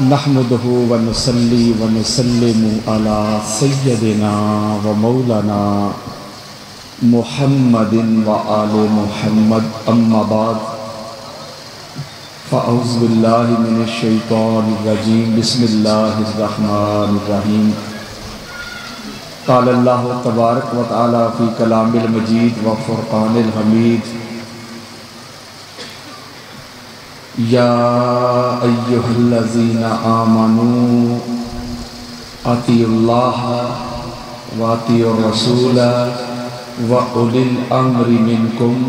نحمدہ ونصلی ونسلم علی سیدنا و مولانا محمد و آل محمد اما بعد فاعوذ باللہ من الشیطان الرجیم بسم اللہ الرحمن الرحیم قال اللہ تبارک و تعالی فی کلام المجید و فرقان الحمید یا ایہا الذین آمنوا اطیعوا اللہ و اطیعوا الرسول و اولی الامر منکم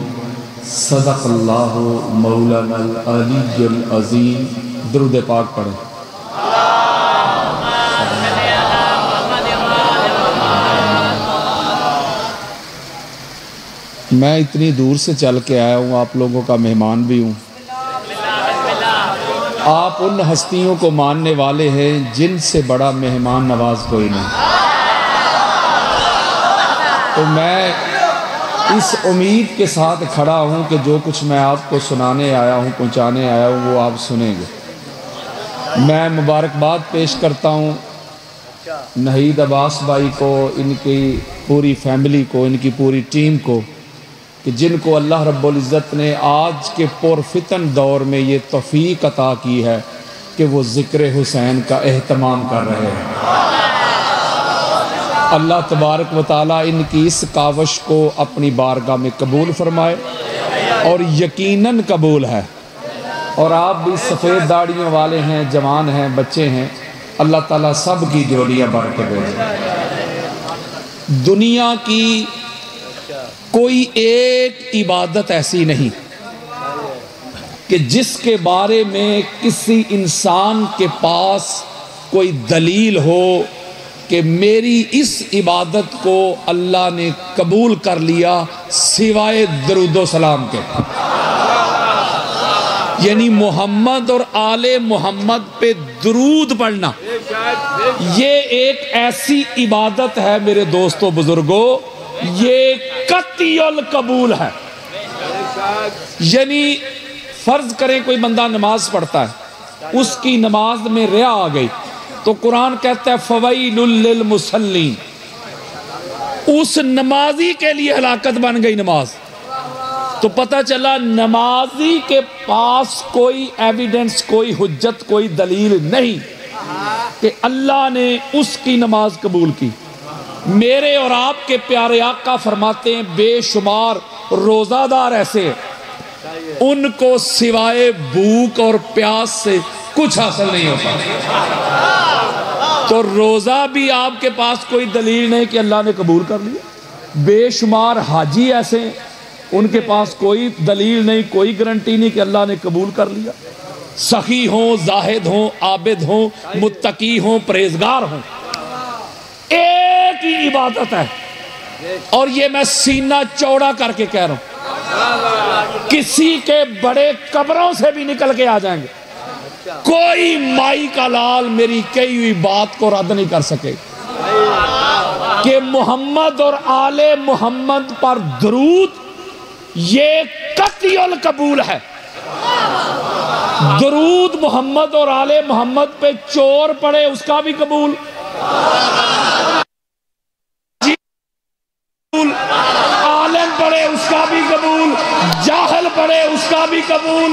صدق اللہ مولانا العلی العظیم۔ درود پاک پڑھیں۔ میں اتنی دور سے چل کے آیا ہوں، آپ لوگوں کا مہمان بھی ہوں۔ آپ ان ہستیوں کو ماننے والے ہیں جن سے بڑا مہمان نواز کوئی نہیں۔ تو میں اس امید کے ساتھ کھڑا ہوں کہ جو کچھ میں آپ کو سنانے آیا ہوں، پہنچانے آیا ہوں، وہ آپ سنیں گے۔ میں مبارکباد پیش کرتا ہوں نہید عباس بھائی کو، ان کی پوری فیملی کو، ان کی پوری ٹیم کو، کہ جن کو اللہ رب العزت نے آج کے پرفتن دور میں یہ توفیق عطا کی ہے کہ وہ ذکر حسین کا اہتمام کر رہے ہیں۔ اللہ تبارک و تعالیٰ ان کی اس کاوش کو اپنی بارگاہ میں قبول فرمائے، اور یقیناً قبول ہے۔ اور آپ بھی سفید داڑھیوں والے ہیں، جوان ہیں، بچے ہیں، اللہ تعالیٰ سب کی جوڑیاں برکت دے۔ دنیا کی کوئی ایک عبادت ایسی نہیں کہ جس کے بارے میں کسی انسان کے پاس کوئی دلیل ہو کہ میری اس عبادت کو اللہ نے قبول کر لیا سوائے درود و سلام کے۔ یعنی محمد اور آل محمد پہ درود پڑھنا یہ ایک ایسی عبادت ہے میرے دوستو بزرگوں، یہ قطعی القبول ہے۔ یعنی فرض کریں کوئی بندہ نماز پڑھتا ہے، اس کی نماز میں ریا آ گئی تو قرآن کہتا ہے فویل للمصلین، اس نمازی کے لیے ہلاکت بن گئی نماز۔ تو پتہ چلا نمازی کے پاس کوئی ایویڈنس، کوئی حجت، کوئی دلیل نہیں کہ اللہ نے اس کی نماز قبول کی۔ میرے اور آپ کے پیارے آقا فرماتے ہیں بے شمار روزہ دار ایسے ہیں ان کو سوائے بھوک اور پیاس سے کچھ حاصل نہیں ہوتا۔ تو روزہ بھی آپ کے پاس کوئی دلیل نہیں کہ اللہ نے قبول کر لیا۔ بے شمار حاجی ایسے ہیں ان کے پاس کوئی دلیل نہیں، کوئی گارنٹی نہیں کہ اللہ نے قبول کر لیا۔ سخی ہوں، زاہد ہوں، عابد ہوں، متقی ہوں، پرہیزگار ہوں، ایک ہی عبادت ہے، اور یہ میں سینہ چوڑا کر کے کہہ رہا ہوں، کسی کے بڑے قبروں سے بھی نکل کے آ جائیں گے، کوئی مائی کا لال میری کہی ہوئی بات کو رد نہیں کر سکے کہ محمد اور آل محمد پر درود یہ قطعی القبول ہے۔ درود محمد اور آل محمد پہ چور پڑے اس کا بھی قبول، عالم پڑھے اس کا بھی قبول، جاہل پڑھے اس کا بھی قبول،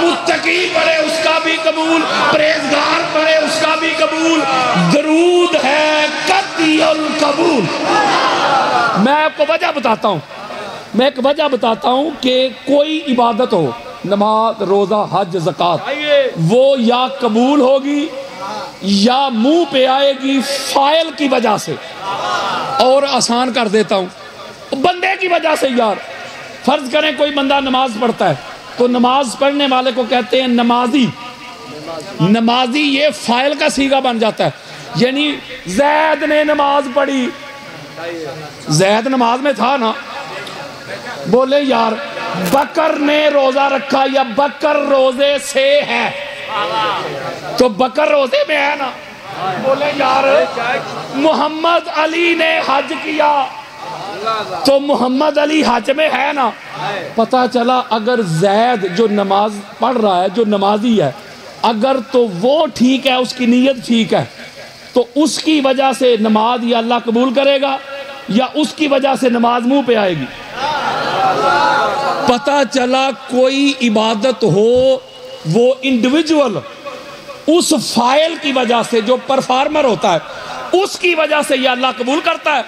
متقی پڑھے اس کا بھی قبول، پرہیزگار پڑھے اس کا بھی قبول۔ درود ہے قطعی القبول۔ میں آپ کو وجہ بتاتا ہوں، میں ایک وجہ بتاتا ہوں کہ کوئی عبادت ہو، نماز، روزہ، حج، زکوٰۃ، وہ یا قبول ہوگی یا منہ پہ آئے گی فائل کی وجہ سے۔ اور آسان کر دیتا ہوں، بندے کی وجہ سے۔ یار فرض کریں کوئی بندہ نماز پڑھتا ہے تو نماز پڑھنے والے کو کہتے ہیں نمازی۔ نمازی یہ فائل کا صیغہ بن جاتا ہے، یعنی زید نے نماز پڑھی، زید نماز میں تھا نا، بولے یار بکر نے روزہ رکھا یا بکر روزے سے ہے، تو بکر روزے میں ہے نا، بولے یار محمد علی نے حج کیا تو محمد علی حج میں ہے نا. پتا چلا اگر زید جو نماز پڑھ رہا ہے, جو نمازی ہے, اگر تو وہ ٹھیک ہے, اس کی نیت ٹھیک ہے, تو اس کی وجہ سے نماز یا اللہ قبول کرے گا یا اس کی وجہ سے نماز منہ پہ آئے گی. پتا چلا کوئی عبادت ہو, وہ انڈیویجول اس فائل کی وجہ سے, جو پرفارمر ہوتا ہے, اس کی وجہ سے یا اللہ قبول کرتا ہے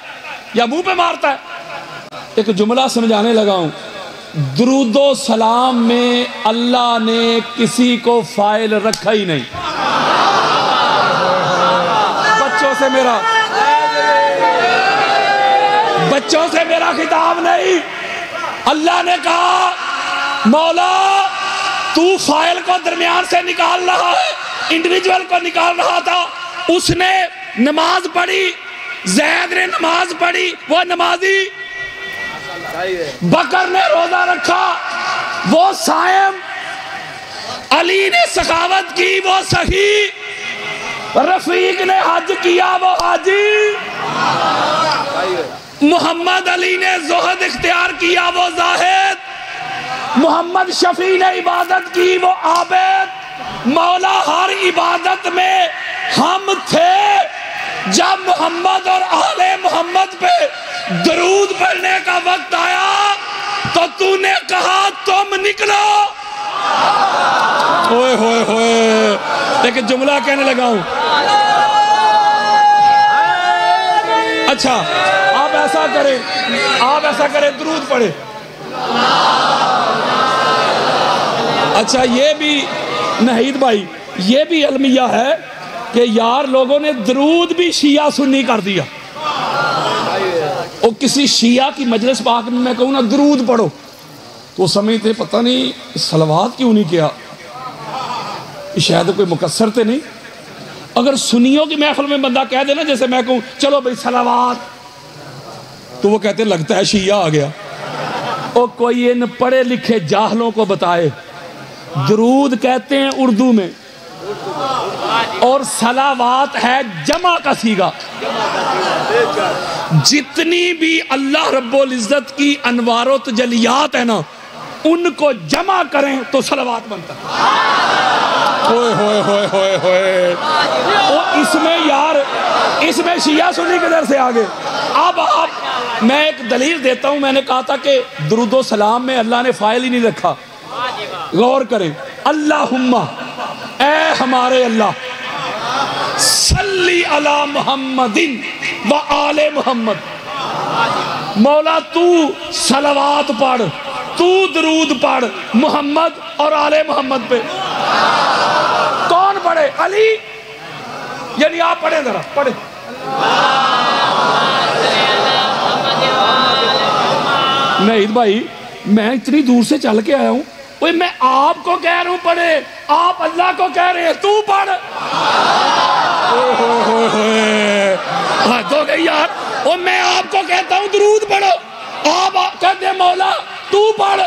یا منہ پہ مارتا ہے. ایک جملہ سمجھانے لگا ہوں. درود و سلام میں اللہ نے کسی کو فائل رکھا ہی نہیں. بچوں سے میرا خطاب نہیں. اللہ نے کہا مولا تو فائل کو درمیان سے نکال رہا ہے, انڈیویجول کو نکال رہا تھا. اس نے نماز پڑھی, زید نے نماز پڑھی, وہ نمازی. بکر نے روزہ رکھا, وہ صائم. علی نے سخاوت کی, وہ سخی. رفیق نے حج کیا, وہ حاجی. محمد علی نے زہد اختیار کیا, وہ زاہد. محمد شفیع نے عبادت کی, وہ عابد. مولا ہر عبادت میں ہم تھے. جب محمد اور آل محمد پہ درود پڑھنے کا وقت آیا تو نے کہا تم نکلو. ہوئے ہوئے ہوئے. ایک جملہ کہنے لگا ہوں. اچھا آپ ایسا کریں, درود پڑھیں. اچھا یہ بھی نہید بھائی, یہ بھی المیہ ہے کہ یار لوگوں نے درود بھی شیعہ سنی کر دیا. اور کسی شیعہ کی مجلس پاک میں میں کہوں نا درود پڑھو تو سمجھتے پتہ نہیں صلوات کیوں نہیں کیا, شاید کوئی مقصر تے نہیں. اگر سنیوں کی محفل میں بندہ کہہ دے نا, جیسے میں کہوں چلو بھئی صلوات, تو وہ کہتے لگتا ہے شیعہ آ گیا. اور کوئی ان پڑھے لکھے جاہلوں کو بتائے درود کہتے ہیں اردو میں, اور صلوات ہے جمع کا صیغہ. جتنی بھی اللہ رب العزت کی انوار و تجلیات ہیں نا, ان کو جمع کریں تو صلوات بنتا ہے. ہوئے ہوئے ہوئے ہوئے ہوئے. اور اس میں یار, اس میں شیعہ سنی کدھر سے آگے. اب میں ایک دلیل دیتا ہوں. میں نے کہا تھا کہ درود و سلام میں اللہ نے فائل ہی نہیں رکھا. غور کریں. اللہم, اے ہمارے اللہ, صلی علی محمد و آل محمد. مولا تو صلوات پڑھ, تو درود پڑھ محمد اور آل محمد پہ. کون پڑھے؟ علی. یعنی آپ پڑھیں, ذرا پڑھیں. نہیں بھائی, میں اتنی دور سے چل کے آیا ہوں, میں آپ کو کہہ رہا ہوں پڑھے, آپ اللہ کو کہہ رہے ہیں تو پڑھ. حد ہو گئی یار. اور میں آپ کو کہتا ہوں درود پڑھو, آپ کہتے ہیں مولا تو پڑھ.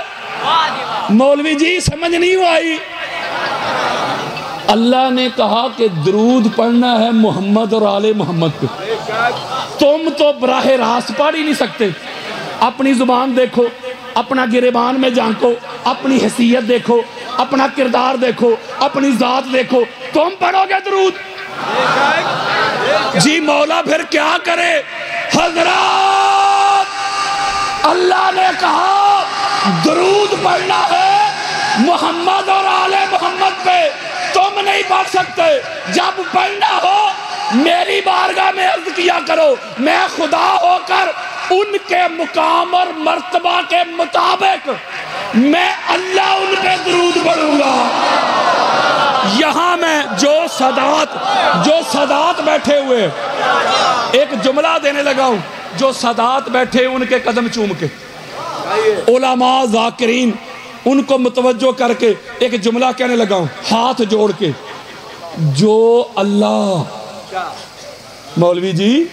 مولوی جی سمجھ نہیں آئی. اللہ نے کہا کہ درود پڑھنا ہے محمد اور آل محمد پہ. تم تو براہ راست پڑھ ہی نہیں سکتے. اپنی زبان دیکھو, اپنا گریبان میں جھانکو, اپنی حیثیت دیکھو, اپنا کردار دیکھو, اپنی ذات دیکھو, تم پڑھو گے درود؟ جی مولا پھر کیا کرے؟ حضرات اللہ نے کہا درود پڑھنا ہے محمد اور آل محمد پہ, تم نہیں پڑھ سکتے. جب پڑھنا ہو میری بارگاہ میں عرض کیا کرو, میں خدا ہو کر ان کے مقام اور مرتبہ کے مطابق میں اللہ ان پہ درود پڑھوں گا. یہاں میں جو سادات بیٹھے ہوئے, ایک جملہ دینے لگا ہوں. جو سادات بیٹھے ان کے قدم چوم کے, علماء ذاکرین ان کو متوجہ کر کے ایک جملہ کہنے لگا ہوں, ہاتھ جوڑ کے. جو اللہ, مولوی جی,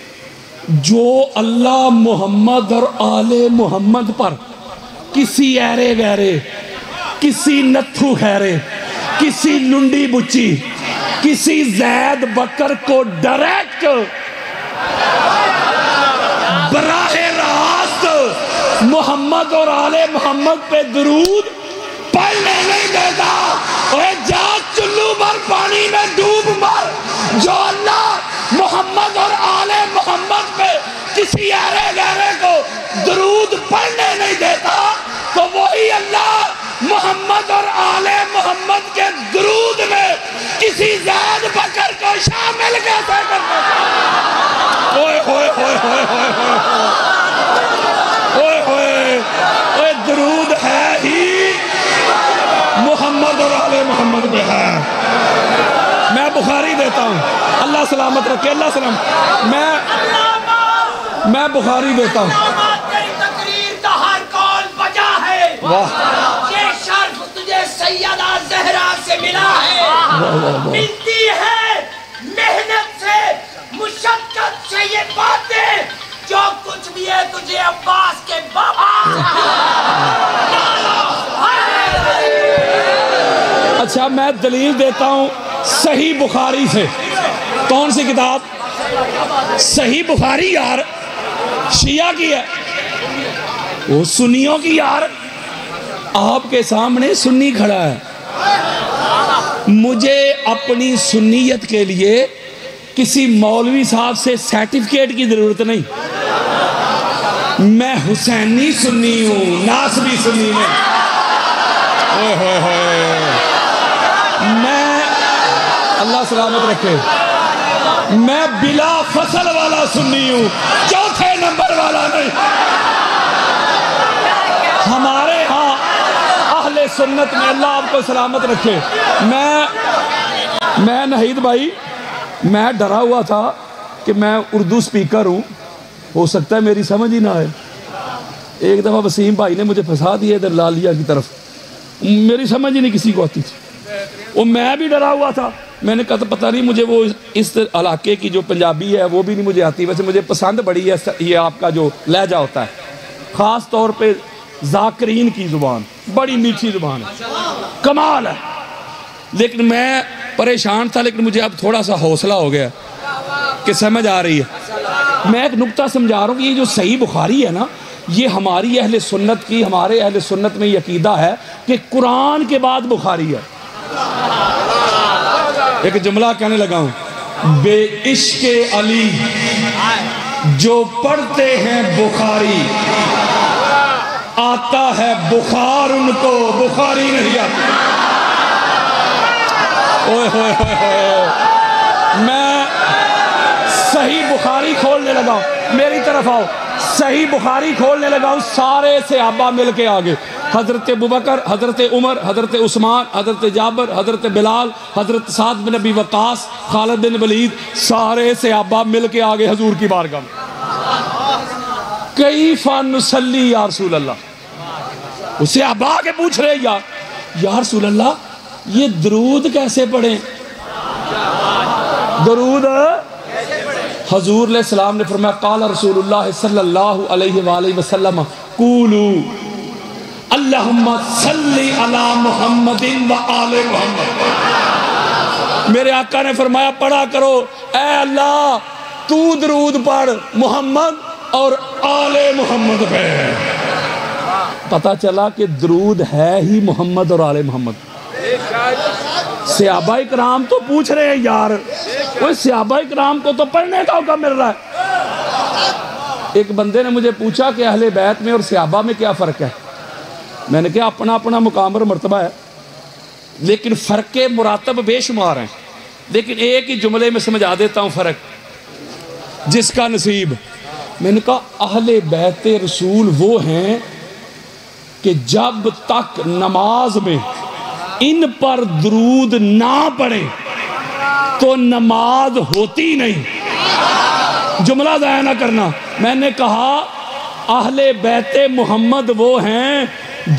جو اللہ محمد اور آل محمد پر کسی ایرے گہرے, کسی نتھو خیرے, کسی لنڈی بچی, کسی زید بکر کو ڈائریکٹ براہ راست محمد اور آل محمد پہ درود پڑھنے نہیں دیتا. اے جا چلو بھر پانی میں ڈوب مر. جو اللہ محمد اور آل محمد پہ کسی ایرے گہرے کو درود پڑھنے نہیں دیتا تو وہی اللہ محمد اور آل محمد کے درود میں کسی زید بکر کو شامل کیسے کرتا ہے؟ اوئے ہوئے ہوئے ہوئے ہوئے ہوئے ہوئے ہوئے درود ہے ہی محمد اور آل محمد پہ ہے. میں بخاری دیتا ہوں, اللہ سلامت رکھے, اللہ سلام. میں بخاری دیتا ہوں. تقریر کا ہر قول بجا ہے. یہ شرف تجھے سیدہ زہرا سے ملا ہے. ملتی ہے محنت سے, مشقت سے یہ باتیں. جو کچھ بھی ہے تجھے عباس کے بابا اچھا میں دلیل دیتا ہوں صحیح بخاری سے. کون سی کتاب؟ صحیح بخاری یار شیعہ کی ہے, وہ سنیوں کی یار. آپ کے سامنے سنی کھڑا ہے. مجھے اپنی سنیت کے لیے کسی مولوی صاحب سے سرٹیفکیٹ کی ضرورت نہیں. میں حسینی سنی ہوں, ناصبی سنی میں. میں اللہ سلامت رکھے, میں بلا فصل والا سنی ہوں, چوتھے نمبر والا نہیں. ہمارے ہاں اہل سنت میں, اللہ آپ کو سلامت رکھے, میں نہید بھائی میں ڈرا ہوا تھا کہ میں اردو سپیکر ہوں, ہو سکتا ہے میری سمجھ ہی نہ آئے. ایک دفعہ وسیم بھائی نے مجھے پھنسا دیا ادھر لالیہ کی طرف, میری سمجھ ہی نہیں کسی کو آتی تھی. وہ میں بھی ڈرا ہوا تھا. میں نے کہا تو پتہ نہیں مجھے وہ اس علاقے کی جو پنجابی ہے وہ بھی نہیں مجھے آتی. ویسے مجھے پسند بڑی ہے یہ آپ کا جو لہجہ ہوتا ہے, خاص طور پہ ذاکرین کی زبان بڑی میٹھی زبان ہے, کمال ہے. لیکن میں پریشان تھا, لیکن مجھے اب تھوڑا سا حوصلہ ہو گیا کہ سمجھ آ رہی ہے. میں ایک نقطہ سمجھا رہا ہوں کہ یہ جو صحیح بخاری ہے نا, یہ ہماری اہل سنت کی, ہمارے اہل سنت میں یہ عقیدہ ہے کہ قرآن کے بعد بخاری ہے. ایک جملہ کہنے لگا ہوں, بے عشق علی جو پڑھتے ہیں بخاری, آتا ہے بخار ان کو بخاری نہیں آتی. اوئے ہوئے ہوئے ہوئے, میں صحیح بخاری کھولنے لگا ہوں, میری طرف آؤ. صحیح بخاری کھولنے لگا ہوں, سارے صحابہ مل کے آگے, حضرت ابوبکر, حضرت عمر, حضرت عثمان, حضرت جابر, حضرت بلال, حضرت سعد بن ابی وقاص, خالد بن ولید, سارے صحابہ مل کے آگے حضور کی بارگاہ میں. کیف نصلی یا رسول اللہ. وہ صحابہ کے پوچھ رہے یا رسول اللہ یہ درود کیسے پڑھیں؟ درود حضور علیہ السلام نے فرمایا قال رسول اللہ صلی اللہ علیہ وآلہ وسلم قولوا اللہم صلی علی محمد و آل محمد. میرے آقا نے فرمایا پڑھا کرو اے اللہ تو درود پڑھ محمد اور آل محمد پہ. پتہ چلا کہ درود ہے ہی محمد اور آل محمد. صحابہ اکرام تو پوچھ رہے ہیں یار, وہ صحابہ اکرام کو تو پڑھنے کا حکم مل رہا ہے. ایک بندے نے مجھے پوچھا کہ اہل بیت میں اور صحابہ میں کیا فرق ہے. میں نے کہا اپنا اپنا مقام اور مرتبہ ہے, لیکن فرق مراتب بے شمار ہیں. لیکن ایک ہی جملے میں سمجھا دیتا ہوں فرق جس کا نصیب. میں نے کہا اہل بیت رسول وہ ہیں کہ جب تک نماز میں ان پر درود نہ پڑھیں تو نماز ہوتی نہیں. جملہ ضائع نہ کرنا. میں نے کہا اہل بیت محمد وہ ہیں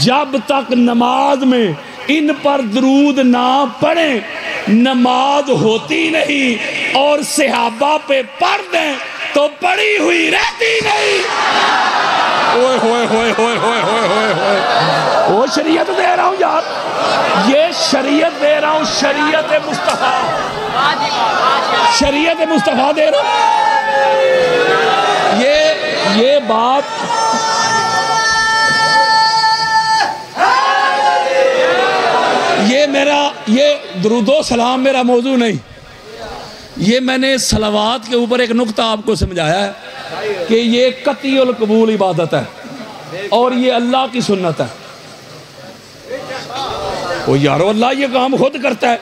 جب تک نماز میں ان پر درود نہ پڑھیں نماز ہوتی نہیں, اور صحابہ پہ پڑھ دیں تو پڑھی ہوئی رہتی نہیں. اوئے ہوئے ہوئے ہوئے ہوئے ہوئے ہوئے ہوئے, وہ شریعت دے رہا ہوں یار, یہ شریعت دے رہا ہوں, شریعت مصطفیٰ, شریعت مصطفیٰ دے رہا ہوں. یہ بات درود و سلام میرا موضوع نہیں، یہ میں نے صلوات کے اوپر ایک نقطہ آپ کو سمجھایا ہے کہ یہ قطعی القبول عبادت ہے اور یہ اللہ کی سنت ہے۔ وہ یارو اللہ یہ کام خود کرتا ہے،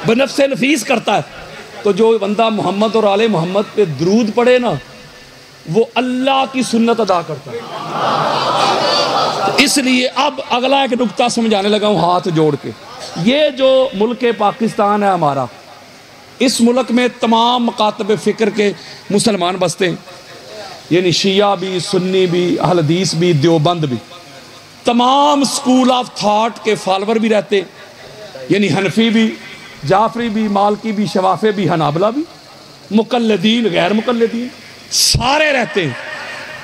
بنفس نفیس کرتا ہے، تو جو بندہ محمد اور آل محمد پہ درود پڑھے نا وہ اللہ کی سنت ادا کرتا ہے۔ اس لیے اب اگلا ایک نقطہ سمجھانے لگا ہوں ہاتھ جوڑ کے۔ یہ جو ملک پاکستان ہے ہمارا، اس ملک میں تمام مکاتب فکر کے مسلمان بستے ہیں، یعنی شیعہ بھی، سنی بھی، اہل حدیث بھی، دیوبند بھی، تمام سکول آف تھاٹ کے فالور بھی رہتے ہیں، یعنی حنفی بھی، جعفری بھی، مالکی بھی، شوافی بھی، حنابلہ بھی، مقلدین، غیر مقلدین، سارے رہتے ہیں۔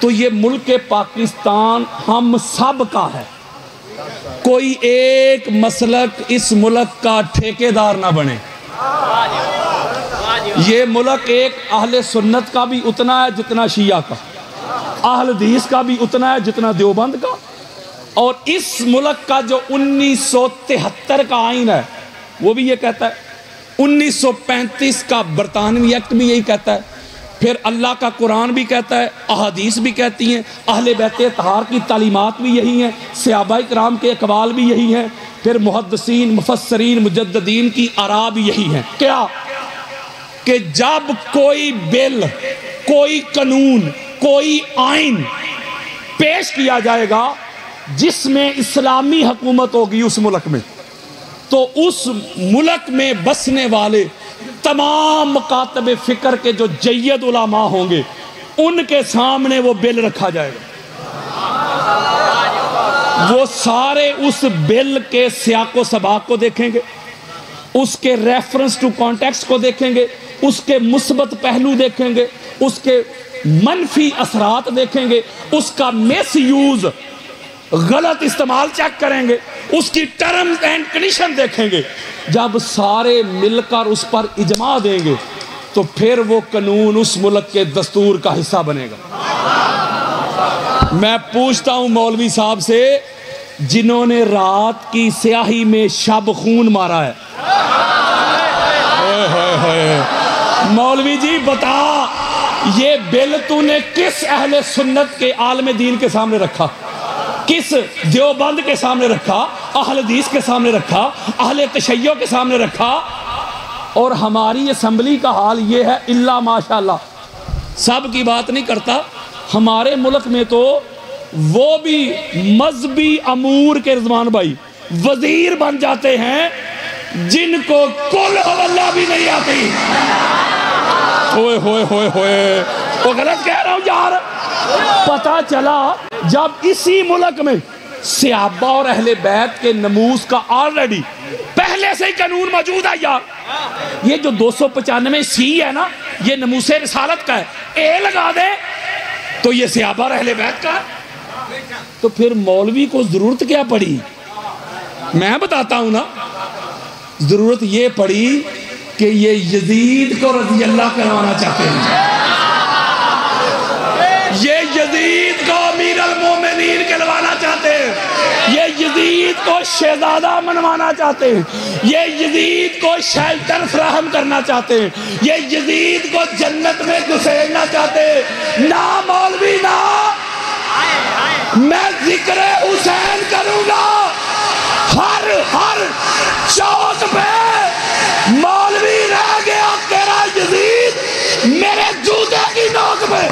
تو یہ ملک پاکستان ہم سب کا ہے، کوئی ایک مسلک اس ملک کا ٹھیکیدار نہ بنے۔ یہ ملک ایک اہل سنت کا بھی اتنا ہے جتنا شیعہ کا، اہل حدیث کا بھی اتنا ہے جتنا دیوبند کا، اور اس ملک کا جو 1973 کا آئین ہے وہ بھی یہ کہتا ہے، 1935 کا برطانوی ایکٹ بھی یہی کہتا ہے، پھر اللہ کا قرآن بھی کہتا ہے، احادیث بھی کہتی ہیں، اہل بیت اطہار کی تعلیمات بھی یہی ہیں، صحابہ کرام کے اقوال بھی یہی ہیں، پھر محدثین، مفسرین، مجددین کی آراء بھی یہی ہیں۔ کیا کہ جب کوئی بل، کوئی قانون، کوئی آئین پیش کیا جائے گا جس میں اسلامی حکومت ہوگی اس ملک میں، تو اس ملک میں بسنے والے تمام مکاتب فکر کے جو جید علماء ہوں گے ان کے سامنے وہ بل رکھا جائے گا۔ وہ سارے اس بل کے سیاق و سباق کو دیکھیں گے، اس کے ریفرنس ٹو کانٹیکسٹ کو دیکھیں گے، اس کے مثبت پہلو دیکھیں گے، اس کے منفی اثرات دیکھیں گے، اس کا میس یوز، غلط استعمال چیک کریں گے، اس کی ٹرمز اینڈ کنڈیشن دیکھیں گے۔ جب سارے مل کر اس پر اجماع دیں گے تو پھر وہ قانون اس ملک کے دستور کا حصہ بنے گا۔ میں پوچھتا ہوں مولوی صاحب سے جنہوں نے رات کی سیاہی میں شب خون مارا ہے، مولوی جی بتا یہ بل تو نے کس اہل سنت کے عالم دین کے سامنے رکھا، کس دیوبند کے سامنے رکھا، اہل حدیث کے سامنے رکھا، اہل تشیع کے سامنے رکھا؟ اور ہماری اسمبلی کا حال یہ ہے، اللہ ماشاءاللہ سب کی بات نہیں کرتا، ہمارے ملک میں تو وہ بھی مذہبی امور کے رضوان بھائی وزیر بن جاتے ہیں جن کو کل اللہ بھی نہیں آتی۔ ہوئے ہوئے ہوئے ہوئے، وہ غلط کہہ رہا ہوں یار۔ پتہ چلا جب اسی ملک میں صحابہ اور اہل بیت کے نموز کا آلریڈی پہلے سے ہی قانون موجود ہے یار، یہ جو 295 سی ہے نا یہ نموز رسالت کا ہے، اے لگا دے تو یہ صحابہ اور اہل بیت کا ہے، تو پھر مولوی کو ضرورت کیا پڑی؟ میں بتاتا ہوں نا، ضرورت یہ پڑی کہ یہ یزید کو رضی اللہ کروانا چاہتے ہیں، یہ یزید کو امیر المومنین کہلوانا چاہتے ہیں، یہ یزید کو شہزادہ منوانا چاہتے ہیں، یہ یزید کو شیلٹر فراہم کرنا چاہتے ہیں، یہ یزید کو جنت میں گھسیڑنا چاہتے ہیں۔ نہ مولوی نہ، میں ذکر حسین کروں گا ہر چوک پہ، مولوی رہ گیا تیرا یزید میرے جوتے کی نوک پہ۔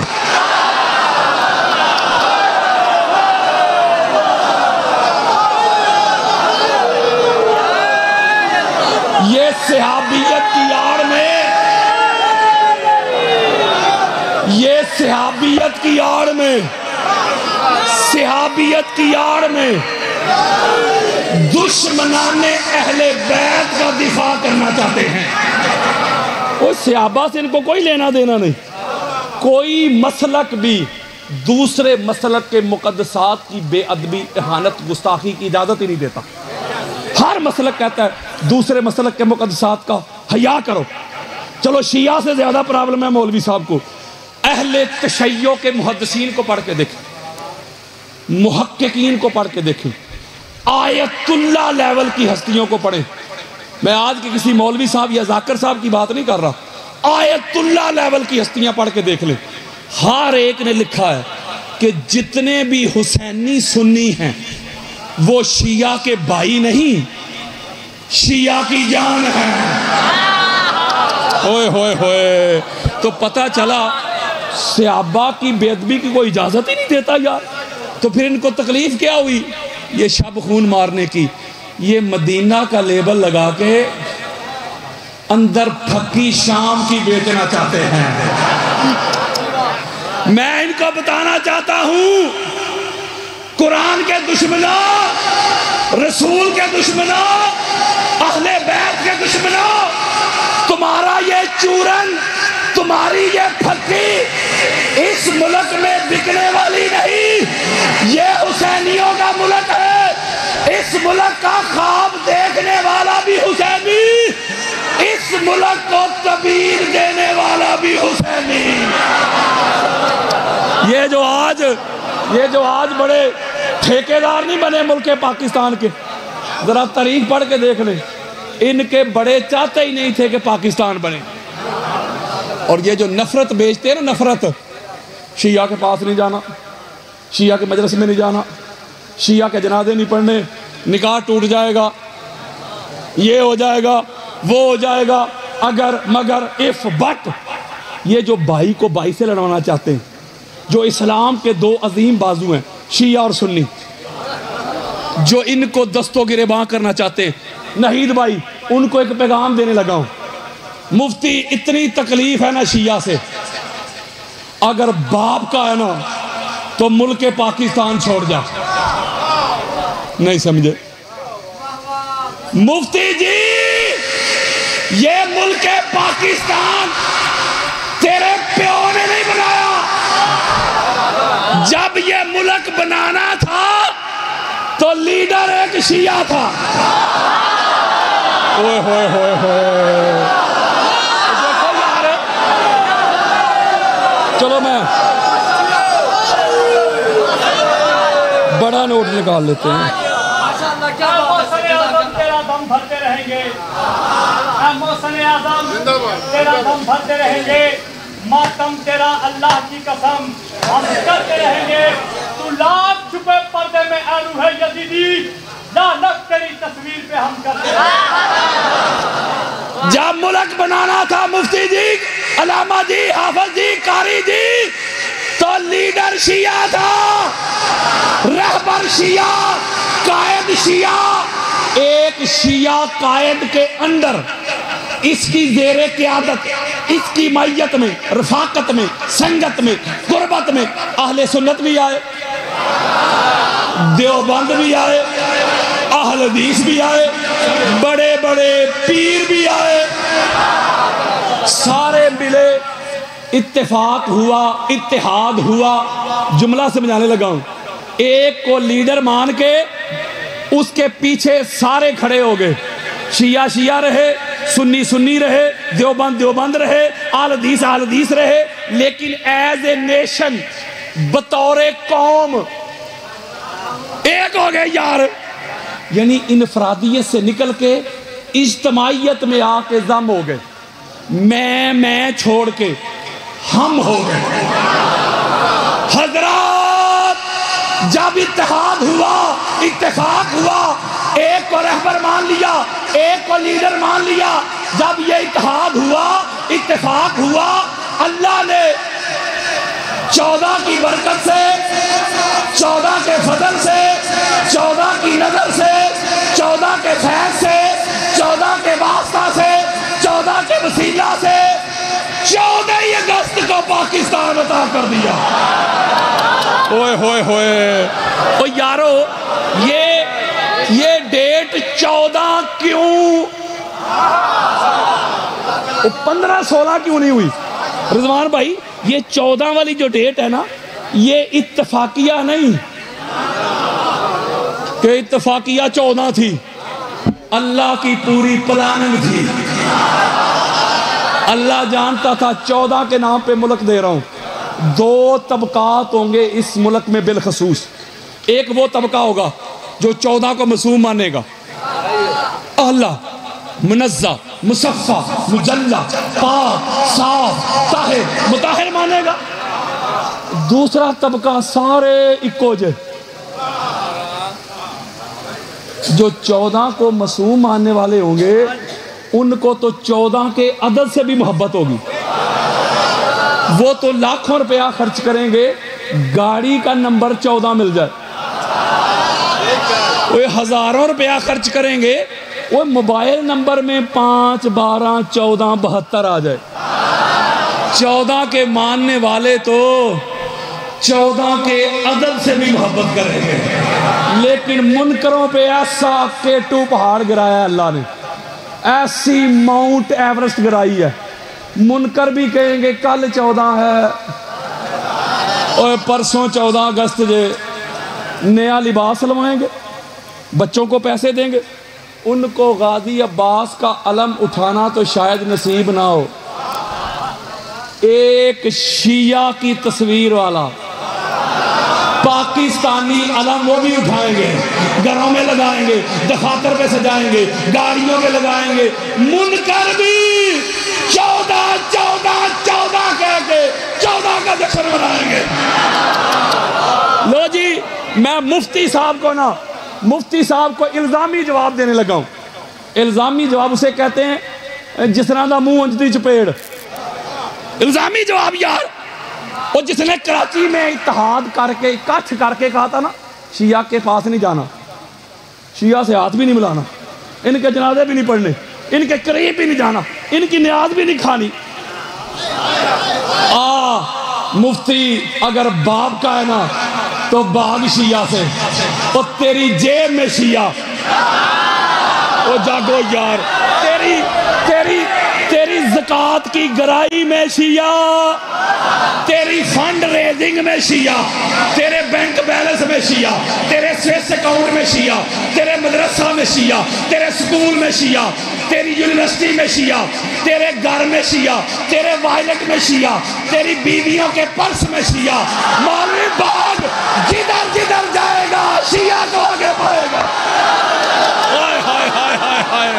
یہ صحابیت کی آڑ میں، یہ صحابیت کی آڑ میں، صحابیت کی آڑ میں دشمنان اہل بیت کا دفاع کرنا چاہتے ہیں۔ وہ صحابہ سے ان کو کوئی لینا دینا نہیں، کوئی مسلک بھی دوسرے مسلک کے مقدسات کی بے ادبی، اہانت، گستاخی کی اجازت ہی نہیں دیتا۔ ہر مسلک کہتا ہے دوسرے مسلک کے مقدسات کا حیا کرو۔ چلو شیعہ سے زیادہ پرابلم ہے مولوی صاحب کو، اہل تشیع کے محدثین کو پڑھ کے دیکھیں، محققین کو پڑھ کے دیکھیں، آیت اللہ لیول کی ہستیوں کو پڑھیں، میں آج کے کسی مولوی صاحب یا ذاکر صاحب کی بات نہیں کر رہا، آیت اللہ لیول کی ہستیاں پڑھ کے دیکھ لیں، ہر ایک نے لکھا ہے کہ جتنے بھی حسینی سنی ہیں وہ شیعہ کے بھائی نہیں، شیعہ کی جان ہے۔ ہوئے ہوئے ہوئے، تو پتہ چلا صحابہ کی بے ادبی کی کوئی اجازت ہی نہیں دیتا یار، تو پھر ان کو تکلیف کیا ہوئی؟ یہ شب خون مارنے کی، یہ مدینہ کا لیبل لگا کے اندر پھکی شام کی بیچنا چاہتے ہیں۔ میں ان کو بتانا چاہتا ہوں، قرآن کے دشمنوں، رسول کے دشمنوں، اہل بیت کے دشمنوں، تمہارا یہ چورن، تمہاری یہ پھکی اس ملک میں بکنے والی نہیں، یہ حسینیوں کا ملک ہے، اس ملک کا خواب دیکھنے والا بھی حسینی، اس ملک کو تعبیر دینے والا بھی حسینی۔ یہ جو آج بڑے ٹھیکیدار نہیں بنے ملک پاکستان کے، ذرا تاریخ پڑھ کے دیکھ لیں، ان کے بڑے چاہتے ہی نہیں تھے کہ پاکستان بنے۔ اور یہ جو نفرت بیچتے ہیں نا، نفرت، شیعہ کے پاس نہیں جانا، شیعہ کے مجلس میں نہیں جانا، شیعہ کے جنازے نہیں پڑھنے، نکاح ٹوٹ جائے گا، یہ ہو جائے گا، وہ ہو جائے گا، اگر مگر اف بٹ، یہ جو بھائی کو بھائی سے لڑوانا چاہتے ہیں، جو اسلام کے دو عظیم بازو ہیں شیعہ اور سنی، جو ان کو دستوں گریباں کرنا چاہتے ہیں، نہید بھائی ان کو ایک پیغام دینے لگا ہوں، مفتی اتنی تکلیف ہے نا شیعہ سے، اگر باپ کا ہے نا تو ملک پاکستان چھوڑ جا۔ نہیں سمجھے مفتی جی، یہ ملک پاکستان تیرے پیو نے نہیں بنایا، جب یہ ملک بنانا تھا تو لیڈر ایک شیعہ تھا۔ اوہ ہوئے ہوئے ہوئے، چلو میں بڑا نوٹ نکال لیتے ہیں۔ محسن اعظم تیرا دم بھرتے رہیں گے، محسن اعظم تیرا دم بھرتے رہیں گے، ماتم تیرا اللہ کی قسم ہم کرتے رہیں گے، تو لاکھ چھپے پردے میں اے روح یزیدی، لعنت تیری تصویر پہ ہم کرتے رہیں گے۔ جب ملک بنانا تھا مفتی جی، علامہ جی، حافظ جی، قاری جی، تو لیڈر شیعہ تھا، رہبر شیعہ، قائد شیعہ، ایک شیعہ قائد کے اندر اس کی زیر قیادت، اس کی معیت میں، رفاقت میں، سنگت میں، قربت میں اہل سنت بھی آئے، دیوبند بھی آئے، اہل حدیث بھی آئے، بڑے بڑے پیر بھی آئے، سارے ملے، اتفاق ہوا، اتحاد ہوا۔ جملہ سمجھانے لگا ہوں، ایک کو لیڈر مان کے اس کے پیچھے سارے کھڑے ہو گئے، شیعہ شیعہ رہے، سنی سنی رہے، دیوبند دیوبند رہے، اہل حدیث اہل حدیث رہے، لیکن ایز اے نیشن، بطور قوم ایک ہو گئے یار، یعنی انفرادیت سے نکل کے اجتماعیت میں آ کے ضم ہو گئے، میں چھوڑ کے ہم ہو گئے۔ حضرات جب اتحاد ہوا، اتفاق ہوا، ایک کو رہبر مان لیا، ایک کو لیڈر مان لیا، جب یہ اتحاد ہوا، اتفاق ہوا، اللہ نے 14 کی برکت سے، 14 کے فضل سے، 14 کی نظر سے، 14 کے فیض سے، 14 کے واسطہ سے، 14 کے وسیلہ سے 14 اگست کو پاکستان عطا کر دیا۔ ہوئے ہوئے ہوئے، او یارو یہ ڈیٹ 14 کیوں، 15-16 کیوں نہیں ہوئی؟ رضوان بھائی یہ 14 والی جو ڈیٹ ہے نا، یہ اتفاقیہ نہیں کہ اتفاقیہ 14 تھی، اللہ کی پوری پلاننگ تھی۔ اللہ جانتا تھا 14 کے نام پہ ملک دے رہا ہوں، 2 طبقات ہوں گے اس ملک میں بالخصوص، ایک وہ طبقہ ہوگا جو 14 کو معصوم مانے گا، اللہ منزہ، مصفہ، مجلہ، پاک، صاف، طاہر، مطہر مانے گا۔ دوسرا طبقہ سارے اکو جے، جو 14 کو معصوم ماننے والے ہوں گے ان کو تو 14 کے عدد سے بھی محبت ہوگی، وہ تو لاکھوں روپیہ خرچ کریں گے گاڑی کا نمبر 14 مل جائے، وہ ہزاروں روپیہ خرچ کریں گے وہ موبائل نمبر میں 5 12 14 72 آ جائے۔ 14 کے ماننے والے تو 14 کے عدد سے بھی محبت کریں گے، لیکن منکروں پہ ایسا کیٹو پہاڑ گرایا اللہ نے، ایسی ماؤنٹ ایورسٹ گرائی ہے، منکر بھی کہیں گے کل 14 ہے اور پرسوں 14 اگست جے نیا لباس لوائیں گے، بچوں کو پیسے دیں گے، ان کو غازی عباس کا علم اٹھانا تو شاید نصیب نہ ہو۔ ایک شیعہ کی تصویر والا پاکستانی علم وہ بھی اٹھائیں گے، گھروں میں لگائیں گے، دفاتر پہ سجائیں گے، گاڑیوں پہ لگائیں گے، منکر بھی 14 14 14 کہہ کے 14 کا جشن منائیں گے۔ لو جی میں مفتی صاحب کو الزامی جواب دینے لگا ہوں۔ الزامی جواب اسے کہتے ہیں جس طرح دا منہ انجدی چپیڑ، الزامی جواب یار، اور جس نے کراچی میں اتحاد کر کے اکٹھ کر کے کہا تھا نا شیعہ کے پاس نہیں جانا، شیعہ سے ہاتھ بھی نہیں ملانا، ان کے جنازے بھی نہیں پڑھنے، ان کے قریب بھی نہیں جانا، ان کی نیاز بھی نہیں کھانی۔ مفتی اگر باپ کا ہے نا تو باغ شیعہ سے، اور تیری جیب میں شیعہ، او جاگو یار، تیری زکوٰۃ کی گرائی میں شیعہ، تیری فنڈ ریزنگ میں شیعہ، تیرے بینک بیلنس میں شیعہ، تیرے سویس اکاؤنٹ میں شیعہ، تیرے مدرسہ میں شیعہ، تیرے سکول میں شیعہ، تیری یونیورسٹی میں شیعہ، تیرے گھر میں شیعہ، تیرے وائلٹ میں شیعہ، تیری بیویوں کے پرس میں شیعہ۔ مولوی باغ جدھر جدھر جائے گا شیعہ کو آگے پائے گا۔ ہائے ہائے ہائے ہائے ہائے،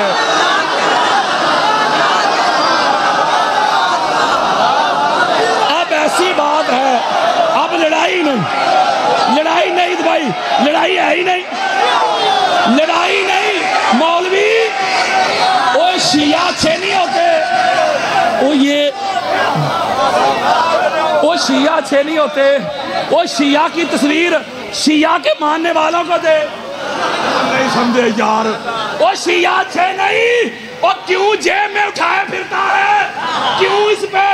اب ایسی بات ہے، اب لڑائی نہیں بھائی، لڑائی ہے ہی نہیں، لڑائی نہیں، مولوی وہ شیعہ اچھے نہیں ہوتے، وہ شیعہ اچھے نہیں ہوتے، وہ شیعہ کی تصویر شیعہ کے ماننے والوں کو دے، نہیں سمجھے یار، وہ شیعہ اچھے نہیں، وہ کیوں جیب میں اٹھائے پھرتا ہے، کیوں اس پہ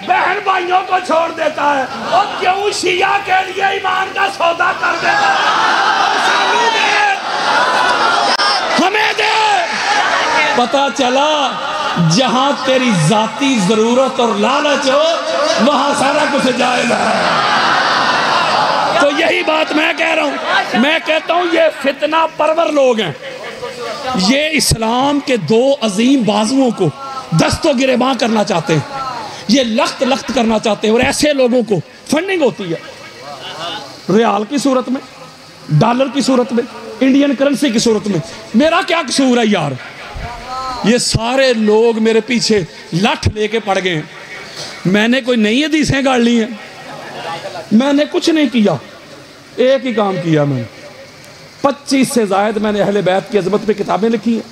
بہن بھائیوں کو چھوڑ دیتا ہے، اور کیوں شیعہ کے لیے ایمان کا سودا کر دیتا ہے، ہمیں دے۔ پتہ چلا جہاں تیری ذاتی ضرورت اور لالچ ہو وہاں سارا کچھ جائز ہے۔ تو یہی بات میں کہہ رہا ہوں، میں کہتا ہوں یہ فتنہ پرور لوگ ہیں، یہ اسلام کے 2 عظیم بازوؤں کو دست و گریباں کرنا چاہتے ہیں، یہ لخت کرنا چاہتے ہیں، اور ایسے لوگوں کو فنڈنگ ہوتی ہے ریال کی صورت میں، ڈالر کی صورت میں، انڈین کرنسی کی صورت میں۔ میرا کیا قصور ہے یار، یہ سارے لوگ میرے پیچھے لٹھ لے کے پڑ گئے ہیں، میں نے کوئی نئی حدیثیں گاڑ لی ہیں، میں نے کچھ نہیں کیا، ایک ہی کام کیا میں نے، 25 سے زائد میں نے اہل بیت کی عظمت پہ کتابیں لکھی ہیں،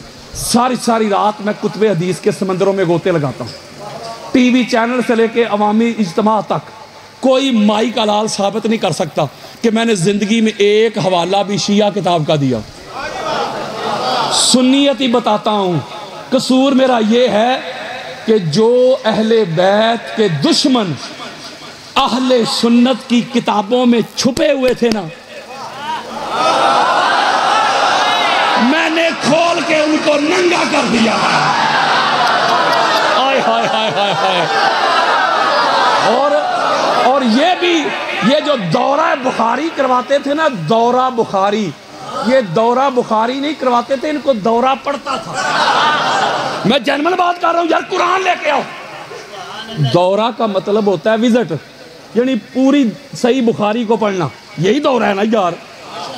ساری رات میں کتب حدیث کے سمندروں میں گوتے لگاتا ہوں، ٹی وی چینل سے لے کے عوامی اجتماع تک کوئی مائی کا لال ثابت نہیں کر سکتا کہ میں نے زندگی میں ایک حوالہ بھی شیعہ کتاب کا دیا۔ سنیت ہی بتاتا ہوں، قصور میرا یہ ہے کہ جو اہل بیت کے دشمن اہل سنت کی کتابوں میں چھپے ہوئے تھے نا، میں نے کھول کے ان کو ننگا کر دیا۔ ہائے ہائے ہائے ہائے، اور یہ بھی، یہ جو دورہ بخاری کرواتے تھے نا، دورہ بخاری، یہ دورہ بخاری نہیں کرواتے تھے، ان کو دورہ پڑتا تھا۔ میں جنمن بات کر رہا ہوں یار، قرآن لے کے آؤ۔ دورہ کا مطلب ہوتا ہے وزٹ، یعنی پوری صحیح بخاری کو پڑھنا، یہی دورہ ہے نا یار۔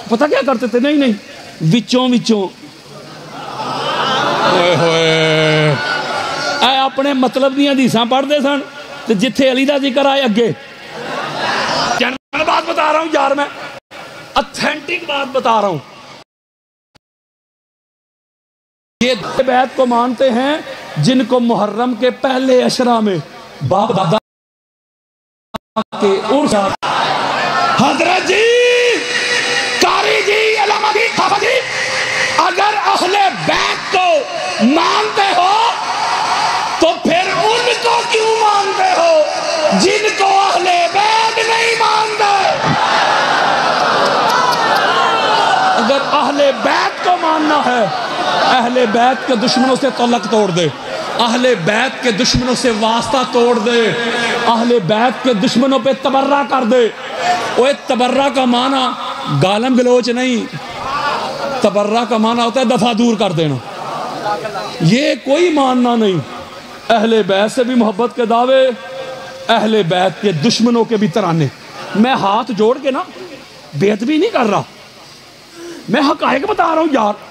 پتہ کیا کرتے تھے، نہیں وچوں ہوئے ہوئے اے اپنے مطلب دیاں حدیثاں پڑھ دے سن تو جتھے علی دا ذکر آئے اگے جنرل بات بتا رہا ہوں یار میں اتھینٹک بات بتا رہا ہوں یہ بیعت کو مانتے ہیں جن کو محرم کے پہلے عشرہ میں باپ دادا کے عرص حضرت جی قاری جی علامہ جی خافہ جی اگر اہل بیت کو مانتے ہو تو پھر ان کو کیوں مانتے ہو جن کو اہل بیت نہیں مانتے اگر اہل بیت کو ماننا ہے اہل بیت کے دشمنوں سے تعلق توڑ دے اہل بیت کے دشمنوں سے واسطہ توڑ دے اہل بیت کے دشمنوں پہ تبرہ کر دے وہ تبرہ کا معنی گالم گلوچ نہیں تبرہ کا معنی ہوتا ہے دفع دور کر دینا یہ کوئی ماننا نہیں اہل بیت سے بھی محبت کے دعوے اہل بیت کے دشمنوں کے بھی ترانے میں ہاتھ جوڑ کے نا بیعت بھی نہیں کر رہا میں حقائق بتا رہا ہوں یار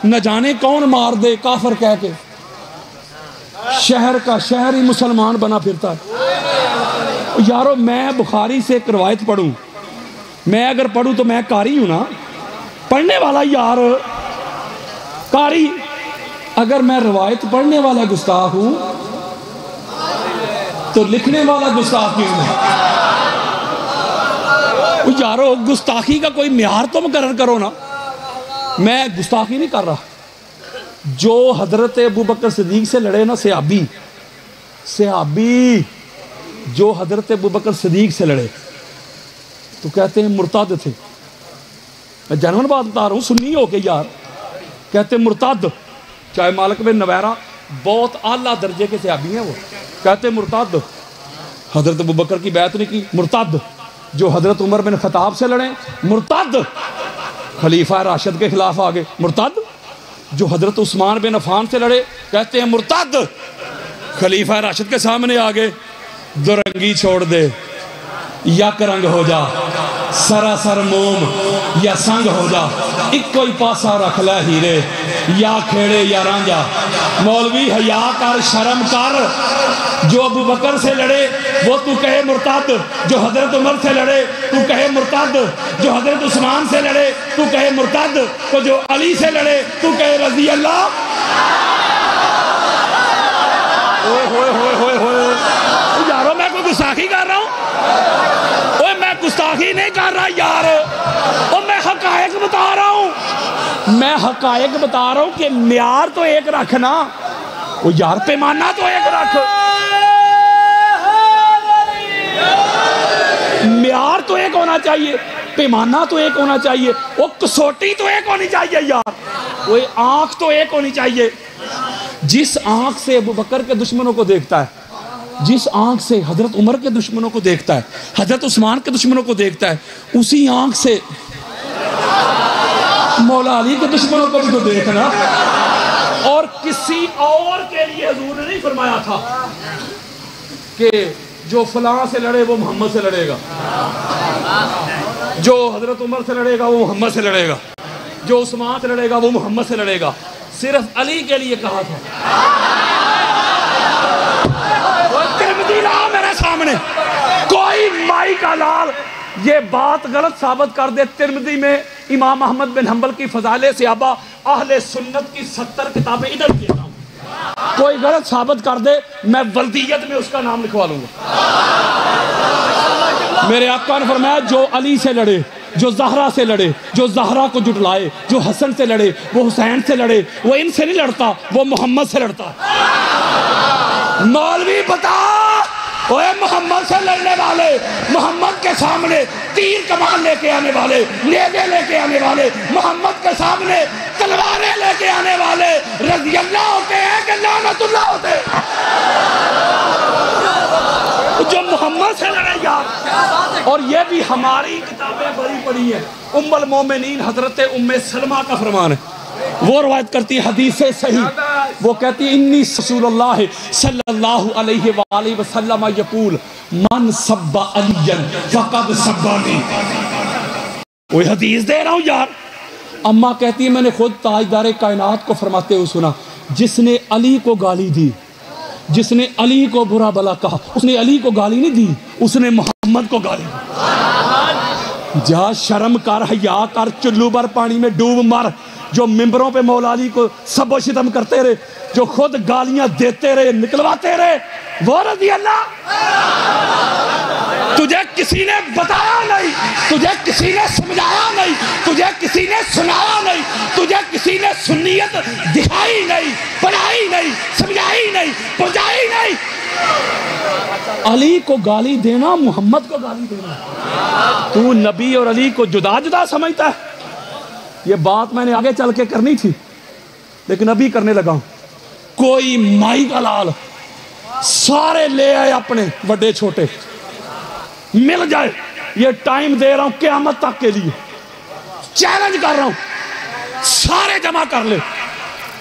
نہ جانے کون مار دے کافر کہہ کے شہر کا شہر ہی مسلمان بنا پھرتا ہے یارو میں بخاری سے ایک روایت پڑھوں میں اگر پڑھوں تو میں قاری ہوں نا پڑھنے والا یار قاری اگر میں روایت پڑھنے والا گستاخ ہوں تو لکھنے والا گستاخ کیوں ہے یارو گستاخی کا کوئی معیار تو مقرر کرو نا میں گستاخی نہیں کر رہا جو حضرت ابوبکر صدیق سے لڑے نا صحابی جو حضرت ابوبکر صدیق سے لڑے تو کہتے ہیں مرتد تھے میں جنون بات بتا رہا ہوں سنی ہو کے یار کہتے ہیں مرتد چاہے مالک بن نویرہ بہت اعلیٰ درجے کے صحابی ہیں وہ کہتے ہیں مرتد حضرت ابوبکر کی بیعت نہیں کی مرتد جو حضرت عمر بن خطاب سے لڑے مرتد خلیفہ راشد کے خلاف آگے مرتد جو حضرت عثمان بن عفان سے لڑے کہتے ہیں مرتد خلیفہ راشد کے سامنے آگے دو رنگی چھوڑ دے یک رنگ ہو جا سراسر موم یا سنگ ہو جا ایک کوئی پاسا رکھ لے ہیرے یا کھیڑے یا رانجا مولوی حیا کر شرم کر جو ابو بکر سے لڑے وہ تو کہے مرتد جو حضرت عمر سے لڑے تو کہے مرتد جو حضرت عثمان سے لڑے تو کہے مرتد تو جو علی سے لڑے تو کہے رضی اللہ یارو میں کوئی گستاخی کر رہا ہوں میں گستاخی نہیں کر رہا یار میں حقائق بتا رہا ہوں میں حقائق بتا رہا ہوں کہ معیار تو ایک رکھنا وہ یار پیمانہ تو ایک رکھ معیار تو ایک ہونا چاہیے پیمانہ تو ایک ہونا چاہیے وہ کسوٹی تو ایک ہونی چاہیے یار وہ آنکھ تو ایک ہونی چاہیے جس آنکھ سے ابو بکر کے دشمنوں کو دیکھتا ہے جس آنکھ سے حضرت عمر کے دشمنوں کو دیکھتا ہے حضرت عثمان کے دشمنوں کو دیکھتا ہے اسی آنکھ سے مولا علی کے دشمنوں کو بھی تو دیکھنا اور کسی اور کے لیے حضور نے نہیں فرمایا تھا کہ جو فلاں سے لڑے وہ محمد سے لڑے گا جو حضرت عمر سے لڑے گا وہ محمد سے لڑے گا جو عثمان سے لڑے گا وہ محمد سے لڑے گا صرف علی کے لیے کہا تھا میرے سامنے کوئی مائی کا لال یہ بات غلط ثابت کر دے ترمذی میں امام احمد بن حنبل کی فضائل صحابہ اہل سنت کی 70 کتابیں ادھر دیتا ہوں کوئی غلط ثابت کر دے میں ولدیت میں اس کا نام لکھوا لوں گا میرے آقا نے فرمایا جو علی سے لڑے جو زہرا سے لڑے جو زہرا کو جھٹلائے جو حسن سے لڑے وہ حسین سے لڑے وہ ان سے نہیں لڑتا وہ محمد سے لڑتا مولوی بتا اوے محمد سے لڑنے والے محمد کے سامنے تیر کمان لے کے آنے والے نیزے لے کے آنے والے محمد کے سامنے تلواریں لے کے آنے والے رضی اللہ ہوتے ہیں کہ لعنت اللہ ہوتے ہیں جو محمد سے لڑے یار اور یہ بھی ہماری کتابیں بڑی پڑی ہیں ام المومنین حضرت ام سلمہ کا فرمان ہے وہ روایت کرتی ہے حدیث صحیح وہ کہتی ہے انی رسول اللہ صلی اللہ علیہ وآلہ وسلم یقول من سب علی فقد سبانی وہ حدیث دے رہا ہوں یار اماں کہتی ہے میں نے خود تاجدار کائنات کو فرماتے ہوئے سنا جس نے علی کو گالی دی، جس نے علی کو برا بلا کہا، اس نے علی کو گالی نہیں دی، اس نے محمد کو گالی دی۔ جا شرم کر، حیا کر، چلو بر پانی میں ڈوب مر۔ جو ممبروں پہ مولا علی کو سب و شتم کرتے رہے، جو خود گالیاں دیتے رہے، نکلواتے رہے، وہ رضی اللہ۔ تجھے کسی نے بتایا نہیں، تجھے کسی نے سمجھایا نہیں، تجھے کسی نے سنایا نہیں، تجھے کسی نے سنیت دکھائی نہیں، پڑھائی نہیں، سمجھائی نہیں، پہنچائی نہیں۔ علی کو گالی دینا، محمد کو گالی دینا، تو نبی اور علی کو جدا جدا سمجھتا ہے؟ یہ بات میں نے آگے چل کے کرنی تھی لیکن ابھی کرنے لگا ہوں۔ کوئی مائی کا لال سارے لے آئے اپنے بڑے چھوٹے، مل جائے، یہ ٹائم دے رہا ہوں قیامت تک کے لیے، چیلنج کر رہا ہوں، سارے جمع کر لے۔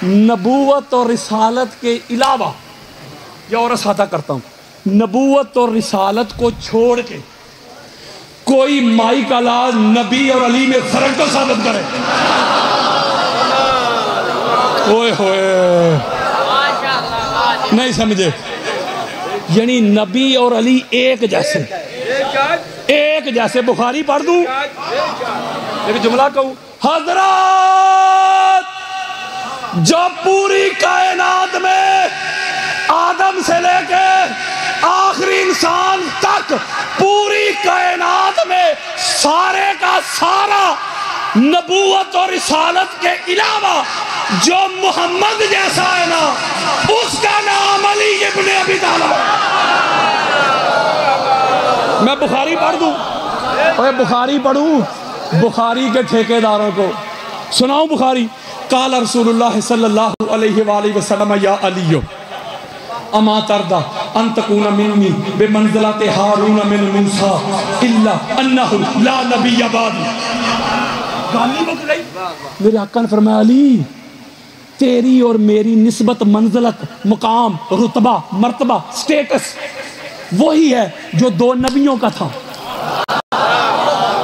نبوت اور رسالت کے علاوہ یہ اور سادہ کرتا ہوں، نبوت اور رسالت کو چھوڑ کے کوئی مائی کا لال نبی اور علی میں فرق کو ثابت کرے۔ اوئے ہوئے، نہیں سمجھے؟ یعنی نبی اور علی ایک جیسے، ایک جیسے۔ بخاری پڑھ دوں، ایک جملہ کہوں، حضرات جو پوری کائنات میں آدم سے لے کے آخری انسان تک پوری کائنات میں سارے کا سارا نبوت اور رسالت کے علاوہ جو محمد جیسا ہے نا، اس کا نام علی ابن ابی طالب۔ میں بخاری پڑھ دوں، اوے بخاری پڑھوں، بخاری کے ٹھیکیداروں کو سناؤں بخاری۔ قال رسول اللہ صلی اللہ علیہ وآلہ وسلم یا علیو اما ترضى ان تكون مني بمنزلة هارون من موسى الا انه لا نبي بعدي۔ گالی بک گئی۔ میرے آقا نے فرمایا علی تیری اور میری نسبت، منزلت، مقام، رتبہ، مرتبہ، سٹیٹس وہی ہے جو دو نبیوں کا تھا،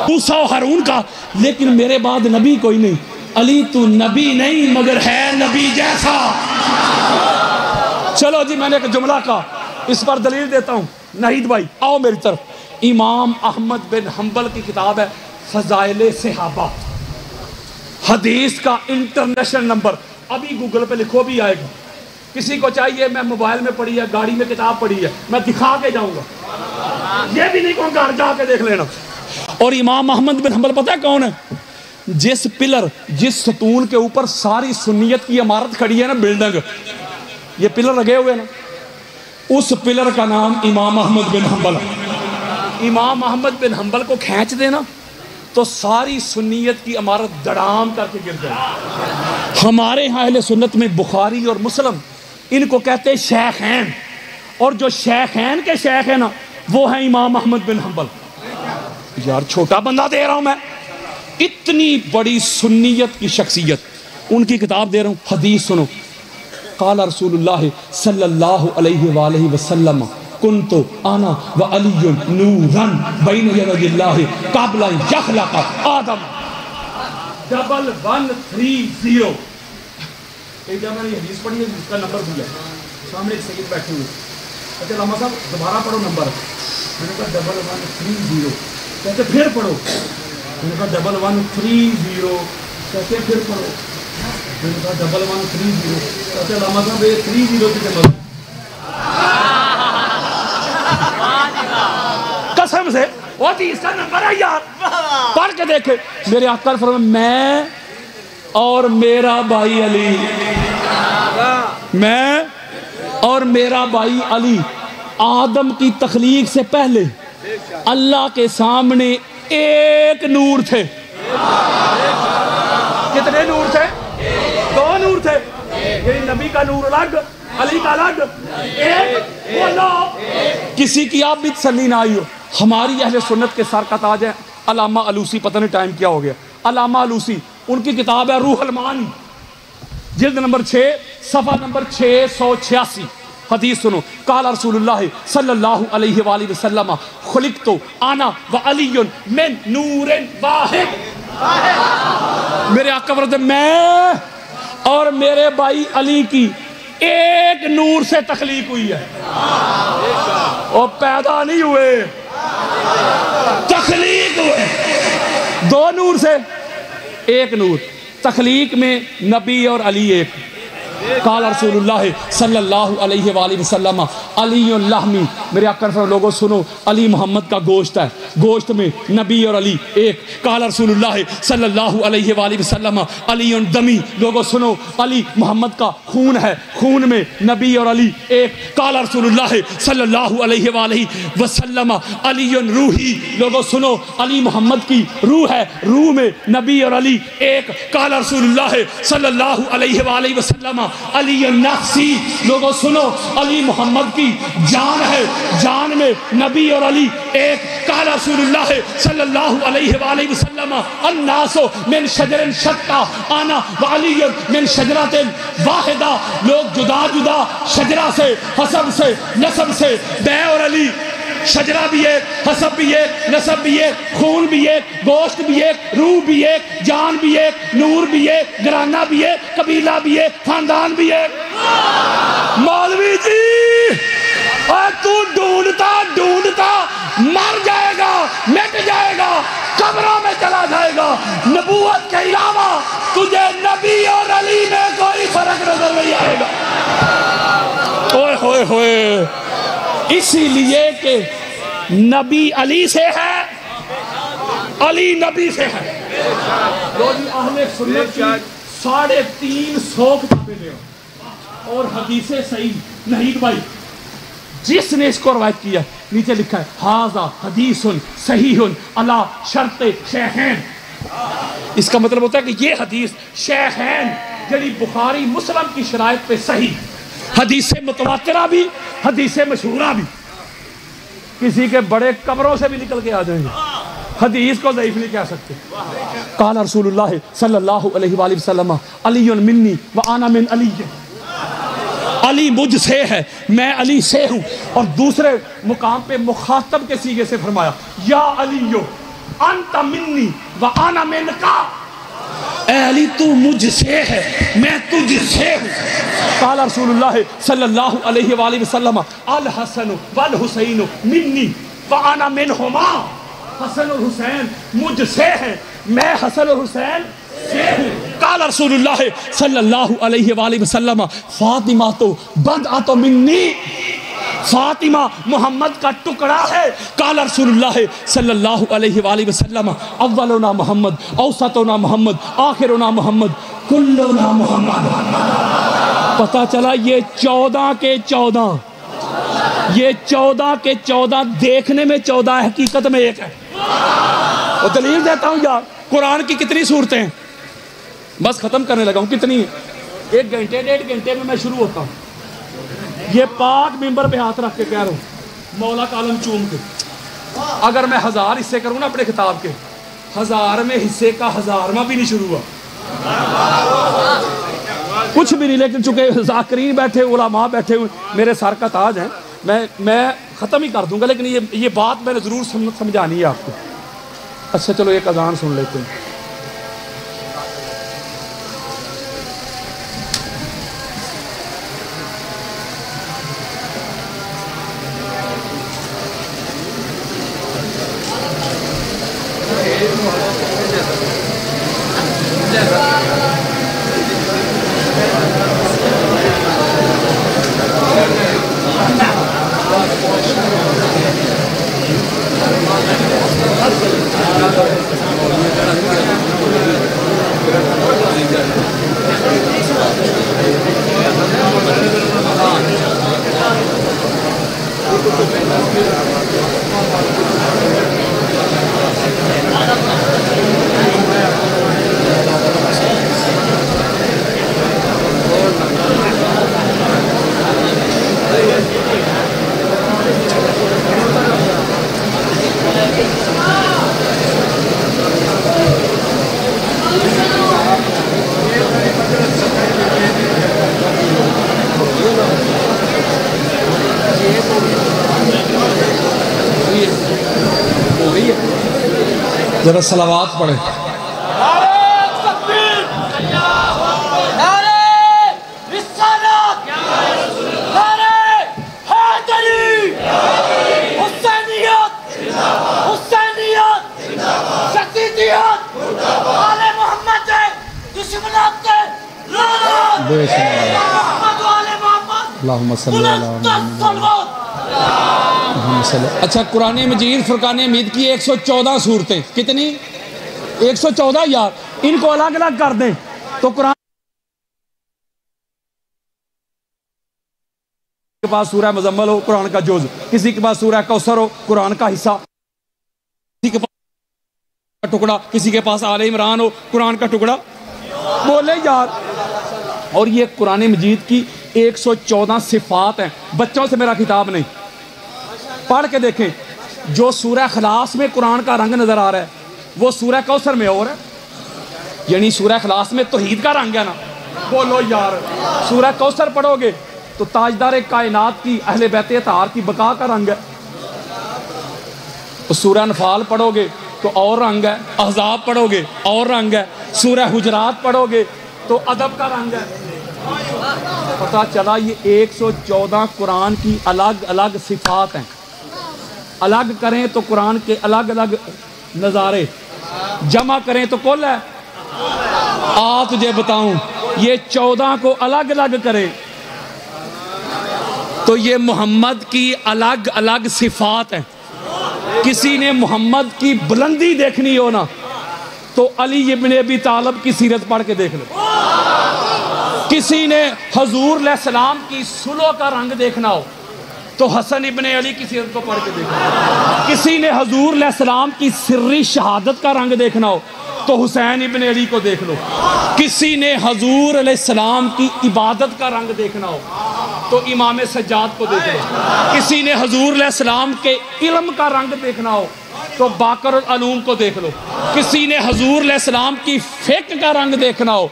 موسیٰ و ہارون کا، لیکن میرے بعد نبی کوئی نہیں۔ علی تو نبی نہیں مگر ہے نبی جیسا۔ چلو جی میں نے ایک جملہ کہا، اس پر دلیل دیتا ہوں۔ نہید بھائی آؤ میری طرف۔ امام احمد بن حنبل کی کتاب ہے فضائل صحابہ، حدیث کا انٹرنیشنل نمبر، ابھی گوگل پہ لکھو بھی آئے گا۔ کسی کو چاہیے، میں موبائل میں پڑھی ہے، گاڑی میں کتاب پڑھی ہے، میں دکھا کے جاؤں گا، یہ بھی نہیں کہوں گھر جا کے دیکھ لینا۔ اور امام احمد بن حنبل پتہ ہے کون ہے؟ جس پلر، جس ستون کے اوپر ساری سنیت کی عمارت کھڑی ہے نا، بلڈنگ، یہ پلر لگے ہوئے نا، اس پلر کا نام امام احمد بن حنبل ہے۔ امام احمد بن حنبل کو کھینچ دینا تو ساری سنیت کی عمارت دڑام کر کے گر جائے۔ ہمارے ہاں اہل سنت میں بخاری اور مسلم ان کو کہتے ہیں شیخین، اور جو شیخین کے شیخ ہیں نا وہ ہیں امام احمد بن حنبل۔ یار چھوٹا بندہ دے رہا ہوں میں، اتنی بڑی سنیت کی شخصیت، ان کی کتاب دے رہا ہوں، حدیث سنو۔ قال رسول اللہ صلی اللہ علیہ وآلہ وسلم کنت انا وعلی نورا بین یدی اللہ قبل ان یخلق آدم۔ 1130۔ ایک جب میں نے حدیث پڑھی ہے جس کا نمبر بھی ہے، سامنے ایک سید بیٹھے ہوئے، کہتے علامہ صاحب دوبارہ پڑھو نمبر۔ میں نے کہا 1130۔ کہتے پھر پڑھو۔ میں نے کہا 1130۔ کہتے پھر پڑھو۔ میں نے کہا 1130۔ کہتے علامہ صاحب یہ 30 کی جمع۔ قسم سے وہ 30 کا نمبر ہے یار، پڑھ کے دیکھے۔ میرے آقا نے فرمایا میں اور میرا بھائی علی، میں اور میرا بھائی علی آدم کی تخلیق سے پہلے اللہ کے سامنے ایک نور تھے۔ کتنے نور تھے؟ 2 نور تھے، یعنی نبی کا نور الگ، علی کا الگ، ایک وہ نو۔ کسی کی آپ بھی تسلی نہ آئی ہو، ہماری اہل سنت کے سر کا تاج ہے علامہ علوسی، پتہ نہیں ٹائم کیا ہو گیا، علامہ علوسی، ان کی کتاب ہے روح المعانی، جلد نمبر 6 صفحہ نمبر 686۔ حدیث سنو۔ قال رسول اللہ صلی اللہ علیہ وآلہ وسلم خلقت انا وعلی من نور واحد۔ میرے آقا فرماتے میں اور میرے بھائی علی کی ایک نور سے تخلیق ہوئی ہے. وہ پیدا نہیں ہوئے، تخلیق ہوئے. 2 نور سے 1 نور. تخلیق میں نبی اور علی ایک. قال رسول اللہ صلی اللہ علیہ وآلہ وسلم علی اللحمی. میرے آقا فرماتے لوگوں سنو، علی محمد کا گوشت ہے، گوشت میں نبی اور علی ایک. قال رسول اللہ صلی اللہ علیہ وآلہ وسلم علی دمی. لوگوں سنو، علی محمد کا خون ہے، خون میں نبی اور علی ایک. قال رسول اللہ صلی اللہ علیہ وآلہ وسلم علی روحی. لوگوں سنو، علی محمد کی روح ہے، روح میں نبی اور علی ایک. قال رسول اللہ صلی اللہ علیہ وآلہ وسلم علی النفسی. لوگوں سنو، علی محمد کی جان ہے، جان میں نبی اور علی ایک. قال رسول اللہ صلی اللہ علیہ وآلہ وسلم الناس من شجر شتى انا وعلی من شجرۃ واحدہ. لوگ جدا جدا شجرہ سے، حسب سے، نسب سے. میں اور علی شجرہ بھی ایک، حسب بھی ایک، نسب بھی ایک، خون بھی ایک، گوشت بھی ایک، روح بھی ایک، جان بھی ایک، نور بھی ایک، گھرانہ بھی ایک، قبیلہ بھی ایک، خاندان بھی ایک. مولوی جی اور تو ڈھونڈتا ڈھونڈتا مر جائے گا، مٹ جائے گا، قبروں میں چلا جائے گا. نبوت کے علاوہ تجھے نبی اور علی میں کوئی فرق نظر نہیں آئے گا. اوئے ہوئے ہوئے. اسی لیے کہ نبی علی سے ہے، علی نبی سے ہے. اہل سنت کی 350 کتابیں دے اور حدیث صحیح. نہیں بھائی، جس نے اس کو روایت کیا نیچے لکھا ہے ھذا حدیث صحیح علی شرط شیخین. اس کا مطلب ہوتا ہے کہ یہ حدیث شیخین یعنی بخاری مسلم کی شرائط پہ صحیح. حدیث متواترہ بھی، حدیث مشہورہ بھی. کسی کے بڑے قبروں سے بھی نکل کے آ جائیں گے، حدیث کو ضعیف نہیں کہہ سکتے. قال رسول اللہ صلی اللہ علیہ وآلہ وسلم علی منی وانا من علی. علی مجھ سے ہے، میں علی سے ہوں. اور دوسرے مقام پہ مخاطب کے سیغے سے فرمایا یا علیو انت منی وانا منکا. اے علی تو مجھ سے ہے، میں تجھ سے ہوں. قال رسول اللہ صلی اللہ علیہ وآلہ وسلم الحسن والحسین منی وانا منہما. حسن اور حسین مجھ سے ہے، میں حسن اور حسین سے ہوں. قال رسول اللہ صلی اللہ علیہ وآلہ وسلم فاطمہ تو بدعۃ منی. فاطمہ محمد کا ٹکڑا ہے. قال رسول اللہ صلی اللہ علیہ وآلہ وسلم اولنا محمد، اوسطنا محمد، آخرنا محمد، کلنا محمد. پتہ چلا یہ 14 کے 14، یہ 14 کے 14 دیکھنے میں 14 حقیقت میں ایک ہے. وہ دلیل دیتا ہوں یار. قرآن کی کتنی صورتیں ہیں؟ بس ختم کرنے لگا ہوں. کتنی؟ 1 گھنٹے 1.5 گھنٹے میں شروع ہوتا ہوں. یہ پاک ممبر پہ ہاتھ رکھ کے کہہ رہا ہوں، مولا کا علم چوم کے. اگر میں 1000 حصے کروں نا اپنے کتاب کے، 1000 میں حصے کا 1000واں بھی نہیں شروع ہوا، کچھ بھی نہیں. لیکن چونکہ ذاکرین بیٹھے، علماء بیٹھے ہوئے، میرے سر کا تاج ہیں، میں ختم ہی کر دوں گا. لیکن یہ بات میں نے ضرور سمجھانی ہے آپ کو. اچھا چلو ایک اذان سن لیتے ہیں. ذرا صلوات پڑھیں. نعرہ اللہم صلی اچھا قرآن مجید فرقان حمید کی 114 صورتیں، کتنی؟ 114 یار، ان کو الگ الگ کر دیں تو قرآن کے پاس سورہ مزمل ہو قرآن کا جز، کسی کے پاس سورہ کوثر ہو قرآن کا حصہ، کسی کے پاس ٹکڑا، کسی کے پاس آل عمران ہو قرآن کا ٹکڑا، بولے یار۔ اور یہ قرآن مجید کی 114 صفات ہیں، بچوں سے میرا خطاب نہیں، پڑھ کے دیکھیں۔ جو سورہ اخلاص میں قرآن کا رنگ نظر آ رہا ہے وہ سورہ کوثر میں اور ہے، یعنی سورہ اخلاص میں توحید کا رنگ ہے نا، بولو یار۔ سورہ کوثر پڑھو گے تو تاجدار کائنات کی اہل بیت اطہار کی بقا کا رنگ ہے، سورہ انفال پڑھو گے تو اور رنگ ہے، احزاب پڑھو گے اور رنگ ہے، سورہ حجرات پڑھو گے تو ادب کا رنگ ہے۔ پتہ چلا یہ 114 قرآن کی الگ الگ صفات ہیں، الگ کریں تو قرآن کے الگ الگ نظارے، جمع کریں تو کل ہے۔ تجھے بتاؤں یہ 14 کو الگ الگ کریں تو یہ محمد کی الگ الگ صفات ہیں۔ کسی نے محمد کی بلندی دیکھنی ہو نا تو علی ابن ابی طالب کی سیرت پڑھ کے دیکھ لو، کسی نے حضور علیہ السلام کی صلح کا رنگ دیکھنا ہو تو حسن ابن علی کی سیرت کو پڑھ کے دیکھ لو، کسی نے حضور علیہ السلام کی سری شہادت کا رنگ دیکھنا ہو تو حسین ابن علی کو دیکھ لو، کسی نے حضور علیہ السلام کی عبادت کا رنگ دیکھنا ہو تو امام سجاد کو دیکھ لو، کسی نے حضور علیہ السلام کے علم کا رنگ دیکھنا ہو تو باقر العلوم کو دیکھ لو، کسی نے حضور علیہ السلام کی فقہ کا رنگ دیکھنا ہو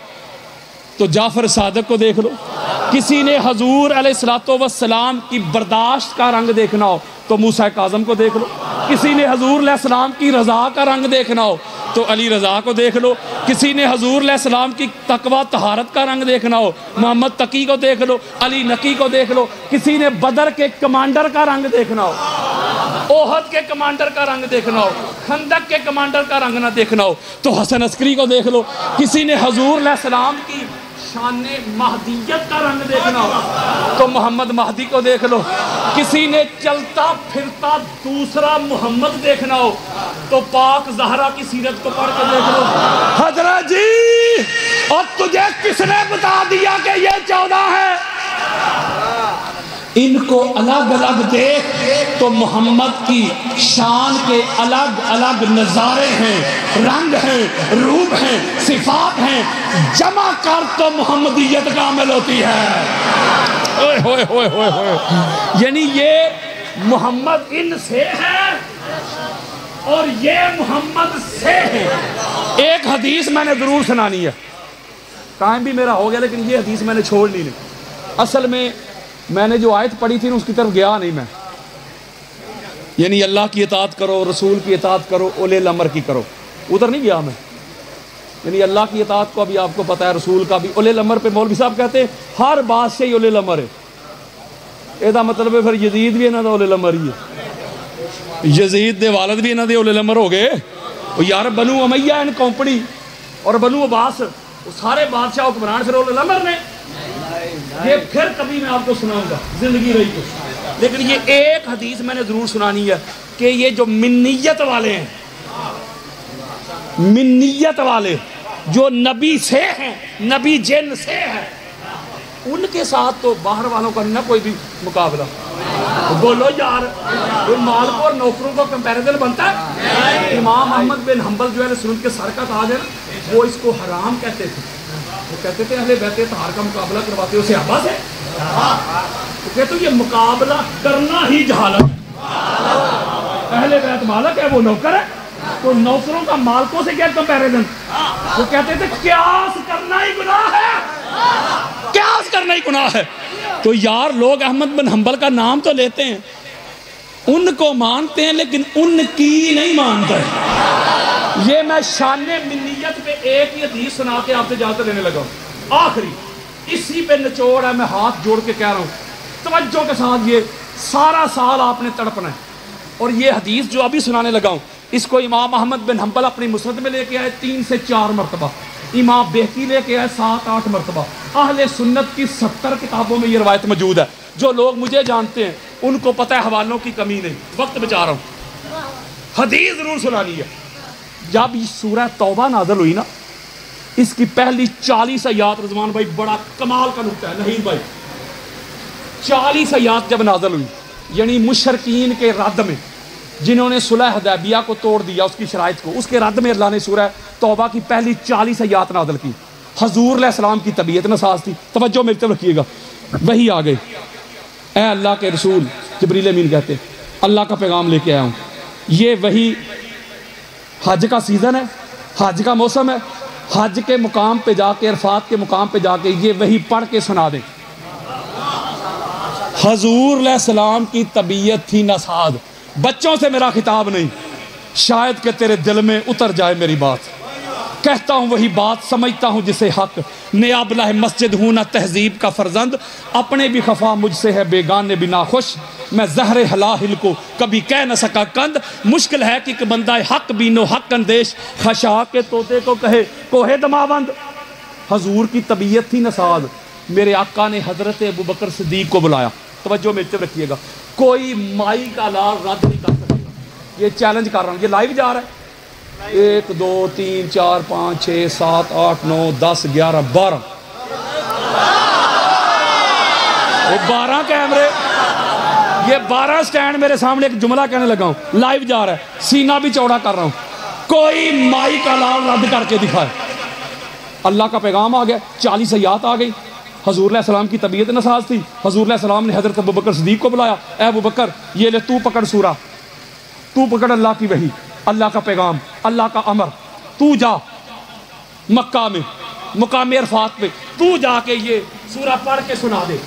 تو جعفر صادق کو دیکھ لو، کسی نے حضور علیہ السلام کی برداشت کا رنگ دیکھنا ہو تو موسیٰ کاظم کو دیکھ لو، کسی نے حضور علیہ السلام کی رضا کا رنگ دیکھنا ہو تو علی رضا کو دیکھ لو، کسی نے حضور علیہ السلام کی تقوی طہارت کا رنگ دیکھنا ہو محمد تقی کو دیکھ لو، علی نقی کو دیکھ لو، کسی نے بدر کے کمانڈر کا رنگ دیکھنا ہو، احد کے کمانڈر کا رنگ دیکھنا ہو، خندق کے کمانڈر کا رنگ نہ دیکھنا ہو تو حسن عسکری کو دیکھ لو، کسی نے حضور علیہ السلام کی شان مہدیت کا رنگ دیکھنا ہو تو محمد مہدی کو دیکھ لو، کسی نے چلتا پھرتا دوسرا محمد دیکھنا ہو تو پاک زہرا کی سیرت کو پڑھ کے دیکھ لو۔ حضرت جی اور تجھے کس نے بتا دیا کہ یہ 14 ہے؟ ان کو الگ الگ دیکھ تو محمد کی شان کے الگ الگ نظارے ہیں، رنگ ہیں، روپ ہیں، صفات ہیں، جمع کر تو محمدیت کامل ہوتی ہے۔ ہوئے ہوئے ہوئے ہوئے، یعنی یہ محمد ان سے ہے اور یہ محمد سے ہے۔ ایک حدیث میں نے ضرور سنانی ہے، ٹائم بھی میرا ہو گیا لیکن یہ حدیث میں نے چھوڑنی نہیں۔ اصل میں نے جو آیت پڑھی تھی اس کی طرف گیا نہیں میں، یعنی اللہ کی اطاعت کرو، رسول کی اطاعت کرو، اولی الامر کی کرو، ادھر نہیں گیا میں۔ یعنی اللہ کی اطاعت کو ابھی آپ کو پتہ ہے، رسول کا بھی، اولی الامر پہ مولوی صاحب کہتے ہیں ہر بات سے ہی اولی الامر ہے، یہ مطلب ہے پھر یزید بھی انہاں دا اولی الامر ہی ہے، یزید دے والد بھی انہاں دے اولی الامر ہو گئے۔ یار بنو امیہ ان کمپنی اور بنو عباس وہ سارے بادشاہ حکمران پھر اولی الامر نے، یہ پھر کبھی میں آپ کو سناؤں گا زندگی رہی تو، لیکن یہ ایک حدیث میں نے ضرور سنانی ہے کہ یہ جو منیت والے ہیں، منیت والے جو نبی سے ہیں، نبی جن سے ہیں، ان کے ساتھ تو باہر والوں کا نہ کوئی بھی مقابلہ۔ بولو یار، کوئی مالک اور نوکروں کو کمپیریزن بنتا ہے؟ امام احمد بن حنبل جو ہے سنت کے سر کا تاج ہے، وہ اس کو حرام کہتے تھے، وہ کہتے تھے اہل بیت طہار کا مقابلہ کرواتے ہو صحابہ سے، وہ کہتے ہیں یہ مقابلہ کرنا ہی جہالت ہے، اہل بیت مالک ہے وہ نوکر ہے، تو نوکروں کا مالکوں سے کیا کمپیریزن؟ وہ کہتے تھے قیاس کرنا ہی گناہ ہے، قیاس کرنا ہی گناہ ہے۔ تو یار لوگ احمد بن حنبل کا نام تو لیتے ہیں، ان کو مانتے ہیں لیکن ان کی نہیں مانتے۔ یہ میں شان منیت پہ ایک ہی حدیث سنا کے آپ سے اجازت لینے لگا ہوں، آخری اسی پہ نچوڑ ہے، میں ہاتھ جوڑ کے کہہ رہا ہوں توجہ کے ساتھ، یہ سارا سال آپ نے تڑپنا ہے۔ اور یہ حدیث جو ابھی سنانے لگا ہوں اس کو امام احمد بن حنبل اپنی مسند میں لے کے آئے 3 سے 4 مرتبہ، امام بہقی لے کے آئے 7-8 مرتبہ. اہل سنت کی 70 کتابوں میں یہ روایت موجود ہے. جو لوگ مجھے جانتے ہیں ان کو پتہ ہے حوالوں کی کمی نہیں. وقت بچا رہا ہوں, حدیث ضرور سنانی ہے. جب یہ سورہ توبہ نازل ہوئی نا, اس کی پہلی 40 آیات, رضوان بھائی بڑا کمال کا نکتہ ہے نہیں بھائی, 40 آیات جب نازل ہوئی, یعنی مشرکین کے رد میں, جنہوں نے صلح حدیبیہ کو توڑ دیا اس کی شرائط کو, اس کے رد میں اللہ نے سورہ توبہ کی پہلی 40 آیات نازل کی. حضور علیہ السلام کی طبیعت ناساز تھی. توجہ میری طرف رکھیے گا. وہی آ گئی, اے اللہ کے رسول, جبریل امین کہتے اللہ کا پیغام لے کے آیا ہوں. یہ وہی حج کا سیزن ہے, حج کا موسم ہے, حج کے مقام پہ جا کے, عرفات کے مقام پہ جا کے یہ وہی پڑھ کے سنا دیں. حضور علیہ السلام کی طبیعت تھی ناساز. بچوں سے میرا خطاب نہیں, شاید کہ تیرے دل میں اتر جائے میری بات. کہتا ہوں وہی بات, سمجھتا ہوں جسے حق. نیابلہ مسجد ہوں نہ تہذیب کا فرزند, اپنے بھی خفا مجھ سے ہے بیگانے بھی ناخوش. میں زہر ہلاہل کو کبھی کہہ نہ سکا کند, مشکل ہے کہ ایک بندہ حق بینو حق اندیش, خشا کے طوطے کو کہے کوہ دماوند. حضور کی طبیعت تھی ناساز. میرے آقا نے حضرت ابوبکر صدیق کو بلایا. توجہ میری طرف رکھیے گا. کوئی مائی کا لال رد نہیں کر سکے گا. یہ چیلنج کر رہا ہوں, یہ لائیو جا رہا ہے. 1 2 3 4 5 6 7 8 9 10 11 12 12 کیمرے, یہ 12 سٹینڈ میرے سامنے. ایک جملہ کہنے لگا ہوں, لائیو جا رہا ہے, سینہ بھی چوڑا کر رہا ہوں. کوئی مائی کا لال رد کر کے دکھائے. اللہ کا پیغام آ گیا, 40 آیات آ گئی. حضور علیہ السلام کی طبیعت ناساز تھی. حضور علیہ السلام نے حضرت ابوبکر صدیق کو بلایا. اے ابوبکر, یہ لے تو پکڑ سورہ, تو پکڑ اللہ کی وحی, اللہ کا پیغام, اللہ کا امر. تو جا مکہ میں مقام عرفات پہ, تو جا کے یہ سورہ پڑھ کے سنا دے.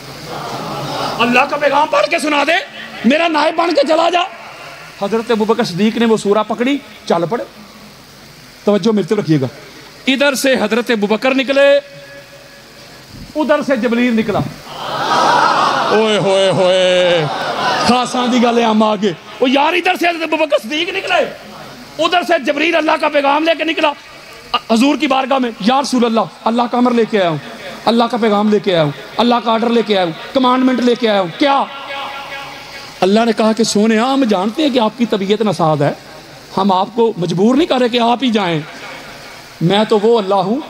اللہ کا پیغام پڑھ کے سنا دے, میرا نائب بن کے چلا جا. حضرت ابوبکر صدیق نے وہ سورہ پکڑی, چل پڑے. توجہ ملتے رکھیے گا. ادھر سے حضرت ابوبکر نکلے, ادھر سے جبریل نکلا. اوئے ہوئے ہوئے, خاصاں دی گل ہم آگے. وہ یار ادھر سے حضرت ابوبکر صدیق نکلے, ادھر سے جبریل اللہ کا پیغام لے کے نکلا حضور کی بارگاہ میں. یا رسول اللہ, اللہ کا امر لے کے آیا ہوں, اللہ کا پیغام لے کے آیا ہوں, اللہ کا آرڈر لے کے آیا ہوں, کمانڈمنٹ لے کے آیا ہوں. کیا؟ اللہ نے کہا کہ سونے ہم جانتے ہیں کہ آپ کی طبیعت ناساز ہے, ہم آپ کو مجبور نہیں کر رہے کہ آپ ہی جائیں. میں تو وہ اللہ ہوں,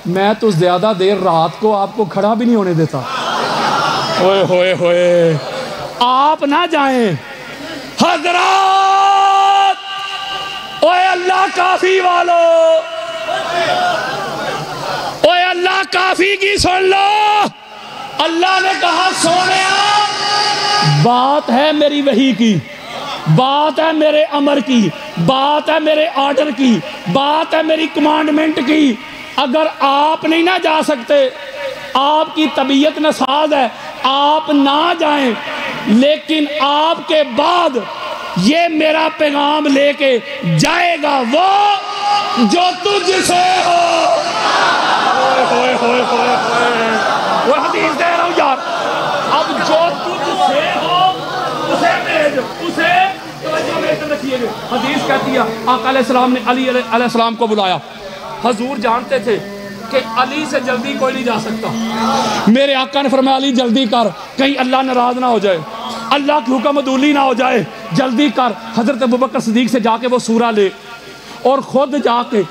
میں تو زیادہ دیر رات کو آپ کو کھڑا بھی نہیں ہونے دیتا. ہوئے ہوئے ہوئے, آپ نہ جائیں. حضرات, اوے اللہ کافی والو, اوے اللہ کافی کی سن لو. اللہ نے کہا سونیا, بات ہے میری وحی کی, بات ہے میرے امر کی, بات ہے میرے آرڈر کی, بات ہے میری کمانڈمنٹ کی. اگر آپ نہیں نہ جا سکتے, آپ کی طبیعت ناساز ہے, آپ نہ جائیں, لیکن آپ کے بعد یہ میرا پیغام لے کے جائے گا وہ جو تجھ سے ہو. ہوئے ہوئے ہوئے ہوئے, وہ حدیث دے رہا ہوں یار. اب جو تجھ سے ہو اسے بھیج, اسے. حدیث کہتی ہے آقا علیہ السلام نے علی علیہ السلام کو بلایا. حضور جانتے تھے کہ علی سے جلدی کوئی نہیں جا سکتا. میرے آقا نے فرمایا علی جلدی کر, کہیں اللہ ناراض نہ ہو جائے, اللہ کی حکم عدولی نہ ہو جائے, جلدی کر. حضرت ابوبکر صدیق سے جا کے وہ سورہ لے اور خود جا کے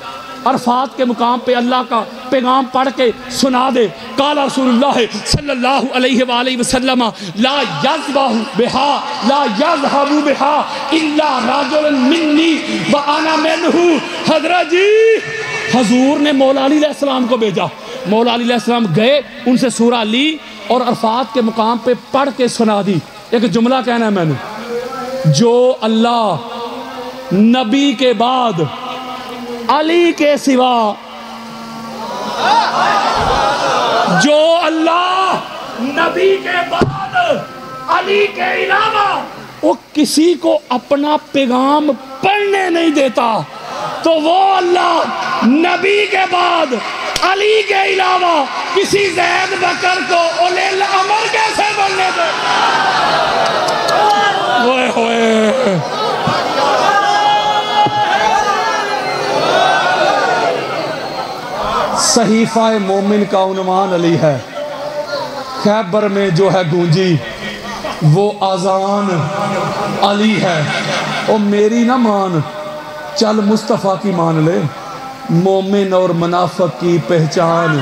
عرفات کے مقام پہ اللہ کا پیغام پڑھ کے سنا دے. قال رسول اللہ صلی اللہ علیہ وآلہ وسلم لا یذبح بہا لا یذهب بہا الا رجل منی وانا منہ. حضرت جی, حضور نے مولا علی علیہ السلام کو بھیجا. مولا علی علیہ السلام گئے, ان سے سورہ لی اور عرفات کے مقام پہ پڑھ کے سنا دی. ایک جملہ کہنا ہے میں نے, جو اللہ نبی کے بعد علی کے سوا, جو اللہ نبی کے بعد علی کے علاوہ وہ کسی کو اپنا پیغام پڑھنے نہیں دیتا, تو وہ اللہ نبی کے بعد علی کے علاوہ کسی زید بکر کو اولی الامر کیسے بننے دے. ہوئے ہوئے, صحیفہ مومن کا عنوان علی ہے، خیبر میں جو ہے گونجی وہ اذان علی ہے۔ او میری نہ مان، چل مصطفیٰ کی مان لے، مومن اور منافق کی پہچان۔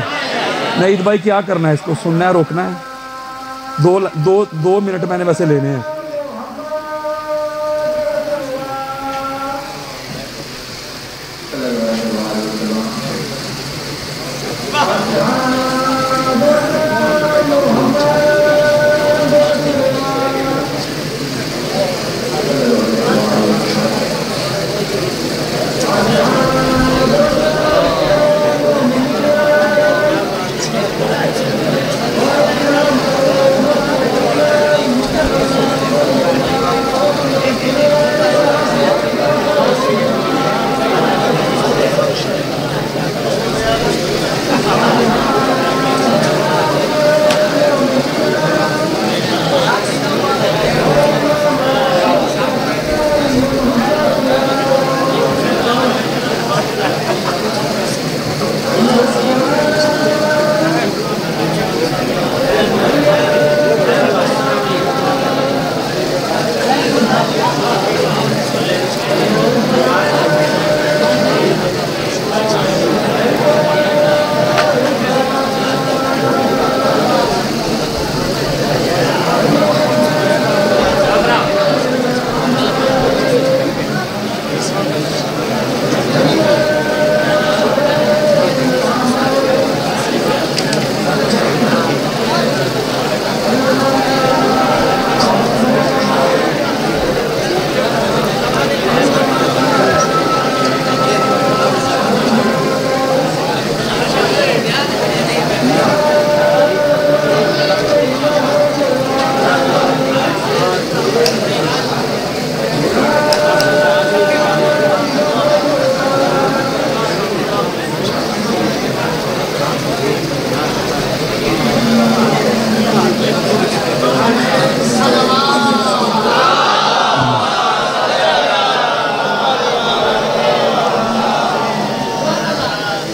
نعید بھائی کیا کرنا ہے، اس کو سننا ہے روکنا ہے؟ دو منٹ میں نے ویسے لینے ہیں۔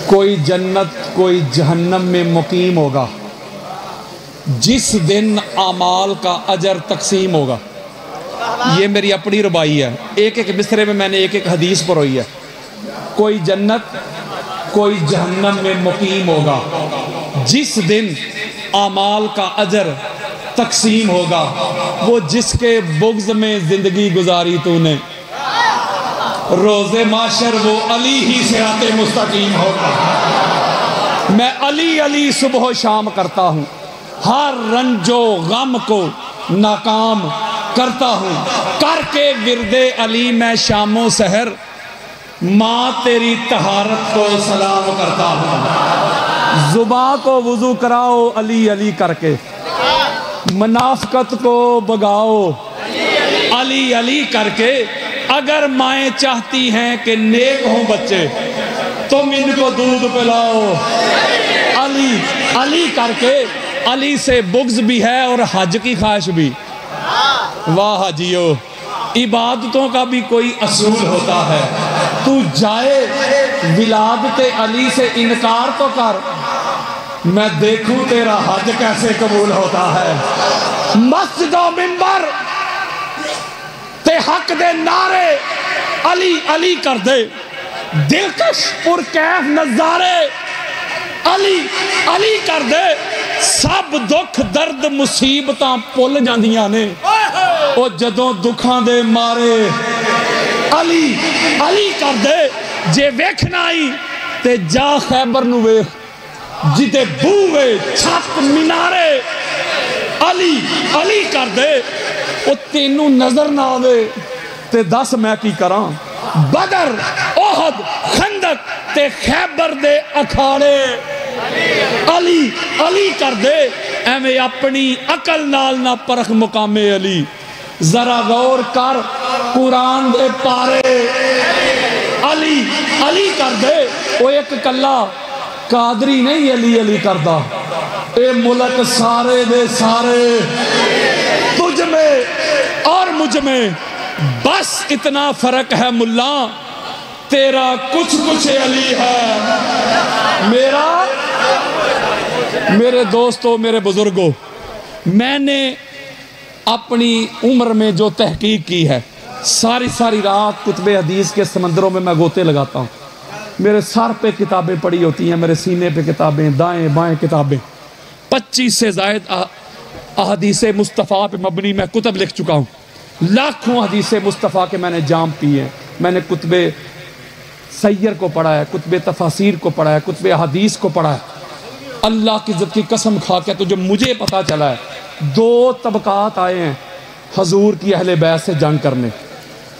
کوئی جنت کوئی جہنم میں مقیم ہوگا جس دن اعمال کا اجر تقسیم ہوگا۔ یہ میری اپنی ربائی ہے، ایک ایک بسترے میں نے ایک ایک حدیث پڑھوئی ہے۔ کوئی جنت کوئی جہنم میں مقیم ہوگا جس دن اعمال کا اجر تقسیم ہوگا، وہ جس کے بغض میں زندگی گزاری تو نے، روز معاشر وہ علی ہی صراط مستقیم ہوگا۔ میں علی علی صبح و شام کرتا ہوں، ہر رنج و غم کو ناکام کرتا ہوں، کر کے ورد علی میں شام و سحر ماں تیری طہارت کو سلام کرتا ہوں۔ زباں کو وضو کراؤ علی علی کر کے، منافقت کو بگاؤ علی علی کر کے۔ اگر مائیں چاہتی ہیں کہ نیک ہوں بچے تم ان کو دودھ پلاؤ علی علی کر کے۔ علی سے بغض بھی ہے اور حج کی خواہش بھی۔ واہ حجیو، عبادتوں کا بھی کوئی اصول ہوتا ہے، تو جائے ولادت علی سے انکار تو کر، میں دیکھوں تیرا حج کیسے قبول ہوتا ہے۔ مسجد و منبر تے حق دے نعرے علی علی کر دے، دلکش پرکیف نظارے علی علی کر دے، سب دکھ درد مصیبتاں پل جاندیاں نے او جدوں دکھاں دے مارے علی علی کر دے۔ جے ویکھنا ہی تے جا خیبر نو ویکھ، جدے بوئے چھت مینارے علی علی کر دے۔ او تینوں نظر نہ آوے تے دس میں کی کراں، بدر احد خندق تے خیبر دے اکھاڑے علی علی کر دے۔ ایویں اپنی عقل نال نہ پرخ مقام علی، ذرا غور کر قرآن دے پارے علی علی کر دے۔ او ایک کلا قادری نہیں علی علی کردا، اے ملک سارے دے سارے تجھ میں اور مجھ میں بس اتنا فرق ہے ملا، تیرا کچھ کچھ علی ہے، میرا میرے دوستوں، میرے بزرگوں، میں نے اپنی عمر میں جو تحقیق کی ہے، ساری رات کتب حدیث کے سمندروں میں میں گوتے لگاتا ہوں. میرے سر پہ کتابیں پڑی ہوتی ہیں، میرے سینے پہ کتابیں، دائیں بائیں کتابیں. 25 سے زائد احادیث مصطفیٰ پہ مبنی میں کتب لکھ چکا ہوں. لاکھوں حدیث مصطفیٰ کے میں نے جام پیے ہیں. میں نے کتب سیر کو پڑھا ہے، کتب تفاسیر کو پڑھا ہے، کتب حدیث کو پڑھا ہے. اللہ کی عزت کی قسم کھا کے تو جو مجھے پتا چلا ہے، 2 طبقات آئے ہیں حضور کی اہل بیت سے جنگ کرنے.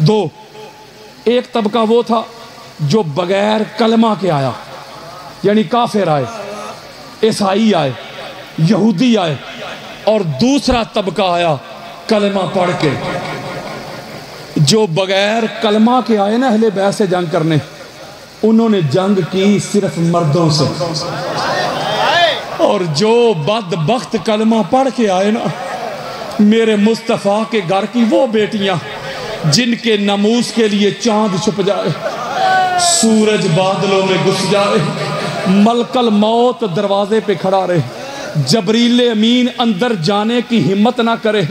2. ایک طبقہ وہ تھا جو بغیر کلمہ کے آیا، یعنی کافر آئے، عیسائی آئے، یہودی آئے. اور دوسرا طبقہ آیا کلمہ پڑھ کے. جو بغیر کلمہ کے آئے نا اہل بیت سے جنگ کرنے، انہوں نے جنگ کی صرف مردوں سے. اور جو بدبخت کلمہ پڑھ کے آئے نا، میرے مصطفیٰ کے گھر کی وہ بیٹیاں جن کے ناموس کے لیے چاند چھپ جائے، سورج بادلوں میں گھس جائے، ملک الموت دروازے پہ کھڑا رہے، جبریل امین اندر جانے کی ہمت نہ کرے،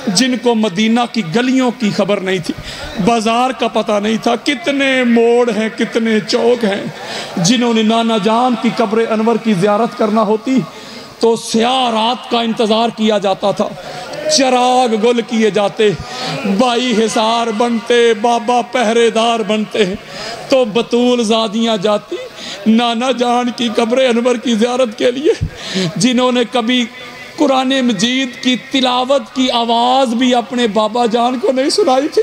جن کو مدینہ کی گلیوں کی خبر نہیں تھی، بازار کا پتہ نہیں تھا، کتنے موڑ ہیں، کتنے چوک ہیں، جنہوں نے نانا جان کی قبر انور کی زیارت کرنا ہوتی تو سیاہ رات کا انتظار کیا جاتا تھا، چراغ گل کیے جاتے، بائی حصار بنتے، بابا پہرے دار بنتے، تو بطول زادیاں جاتی نانا جان کی قبر انور کی زیارت کے لیے. جنہوں نے کبھی قرآن مجید کی تلاوت کی آواز بھی اپنے بابا جان کو نہیں سنائی تھی،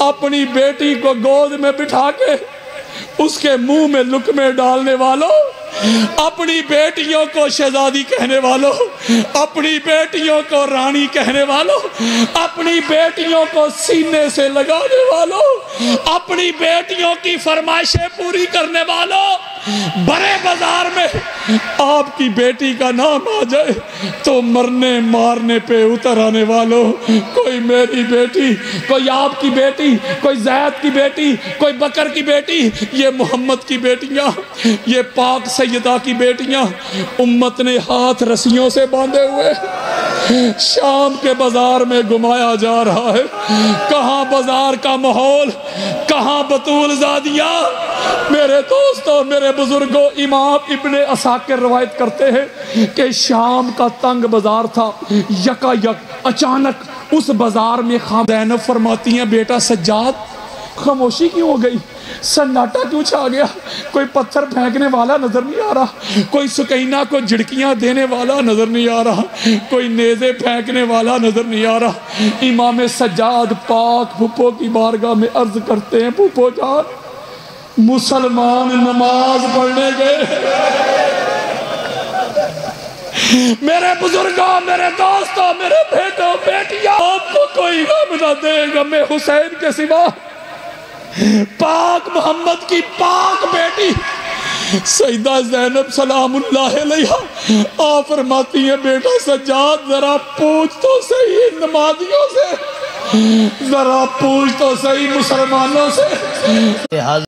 اپنی بیٹی کو گود میں بٹھا کے اس کے منہ میں لقمے ڈالنے والوں، اپنی بیٹیوں کو شہزادی کہنے والوں، اپنی بیٹیوں کو رانی کہنے والوں، اپنی بیٹیوں کو سینے سے لگانے والوں، اپنی بیٹیوں کی فرمائشیں پوری کرنے والوں، بڑے بازار میں آپ کی بیٹی کا نام آ جائے تو مرنے مارنے پہ اتر آنے والوں، کوئی میری بیٹی، کوئی آپ کی بیٹی، کوئی زید کی بیٹی، کوئی بکر کی بیٹی، یہ محمد کی بیٹیاں، یہ پاک سیدہ کی بیٹیاں، امت نے ہاتھ رسیوں سے باندھے ہوئے شام کے بازار میں گھمایا جا رہا ہے. کہاں بازار کا ماحول، کہاں بطول زادیاں. میرے دوستوں، میرے بزرگوں، امام ابن عساکر روایت کرتے ہیں کہ شام کا تنگ بازار تھا، یکا یک اچانک اس بازار میں زینب فرماتی ہیں، بیٹا سجاد خاموشی کیوں ہو گئی، سناٹا کیوں چھا گیا، کوئی پتھر پھینکنے والا نظر نہیں آ رہا، کوئی سکینہ کو جھڑکیاں دینے والا نظر نہیں آ رہا، کوئی نیزے پھینکنے والا نظر نہیں آ رہا. امام سجاد پاک پھپھو کی بارگاہ میں عرض کرتے ہیں، پھپھو جان مسلمان نماز پڑھنے گئے. میرے بزرگوں، میرے دوستوں، میرے بیٹوں بیٹیاں، آپ کو کوئی غم نہ دے غم حسین کے سوا. پاک محمد کی پاک بیٹی سیدہ زینب سلام اللہ علیہا آپ فرماتی ہیں، بیٹا سجاد ذرا پوچھ تو صحیح نمازیوں سے، ذرا پوچھ تو صحیح مسلمانوں سے.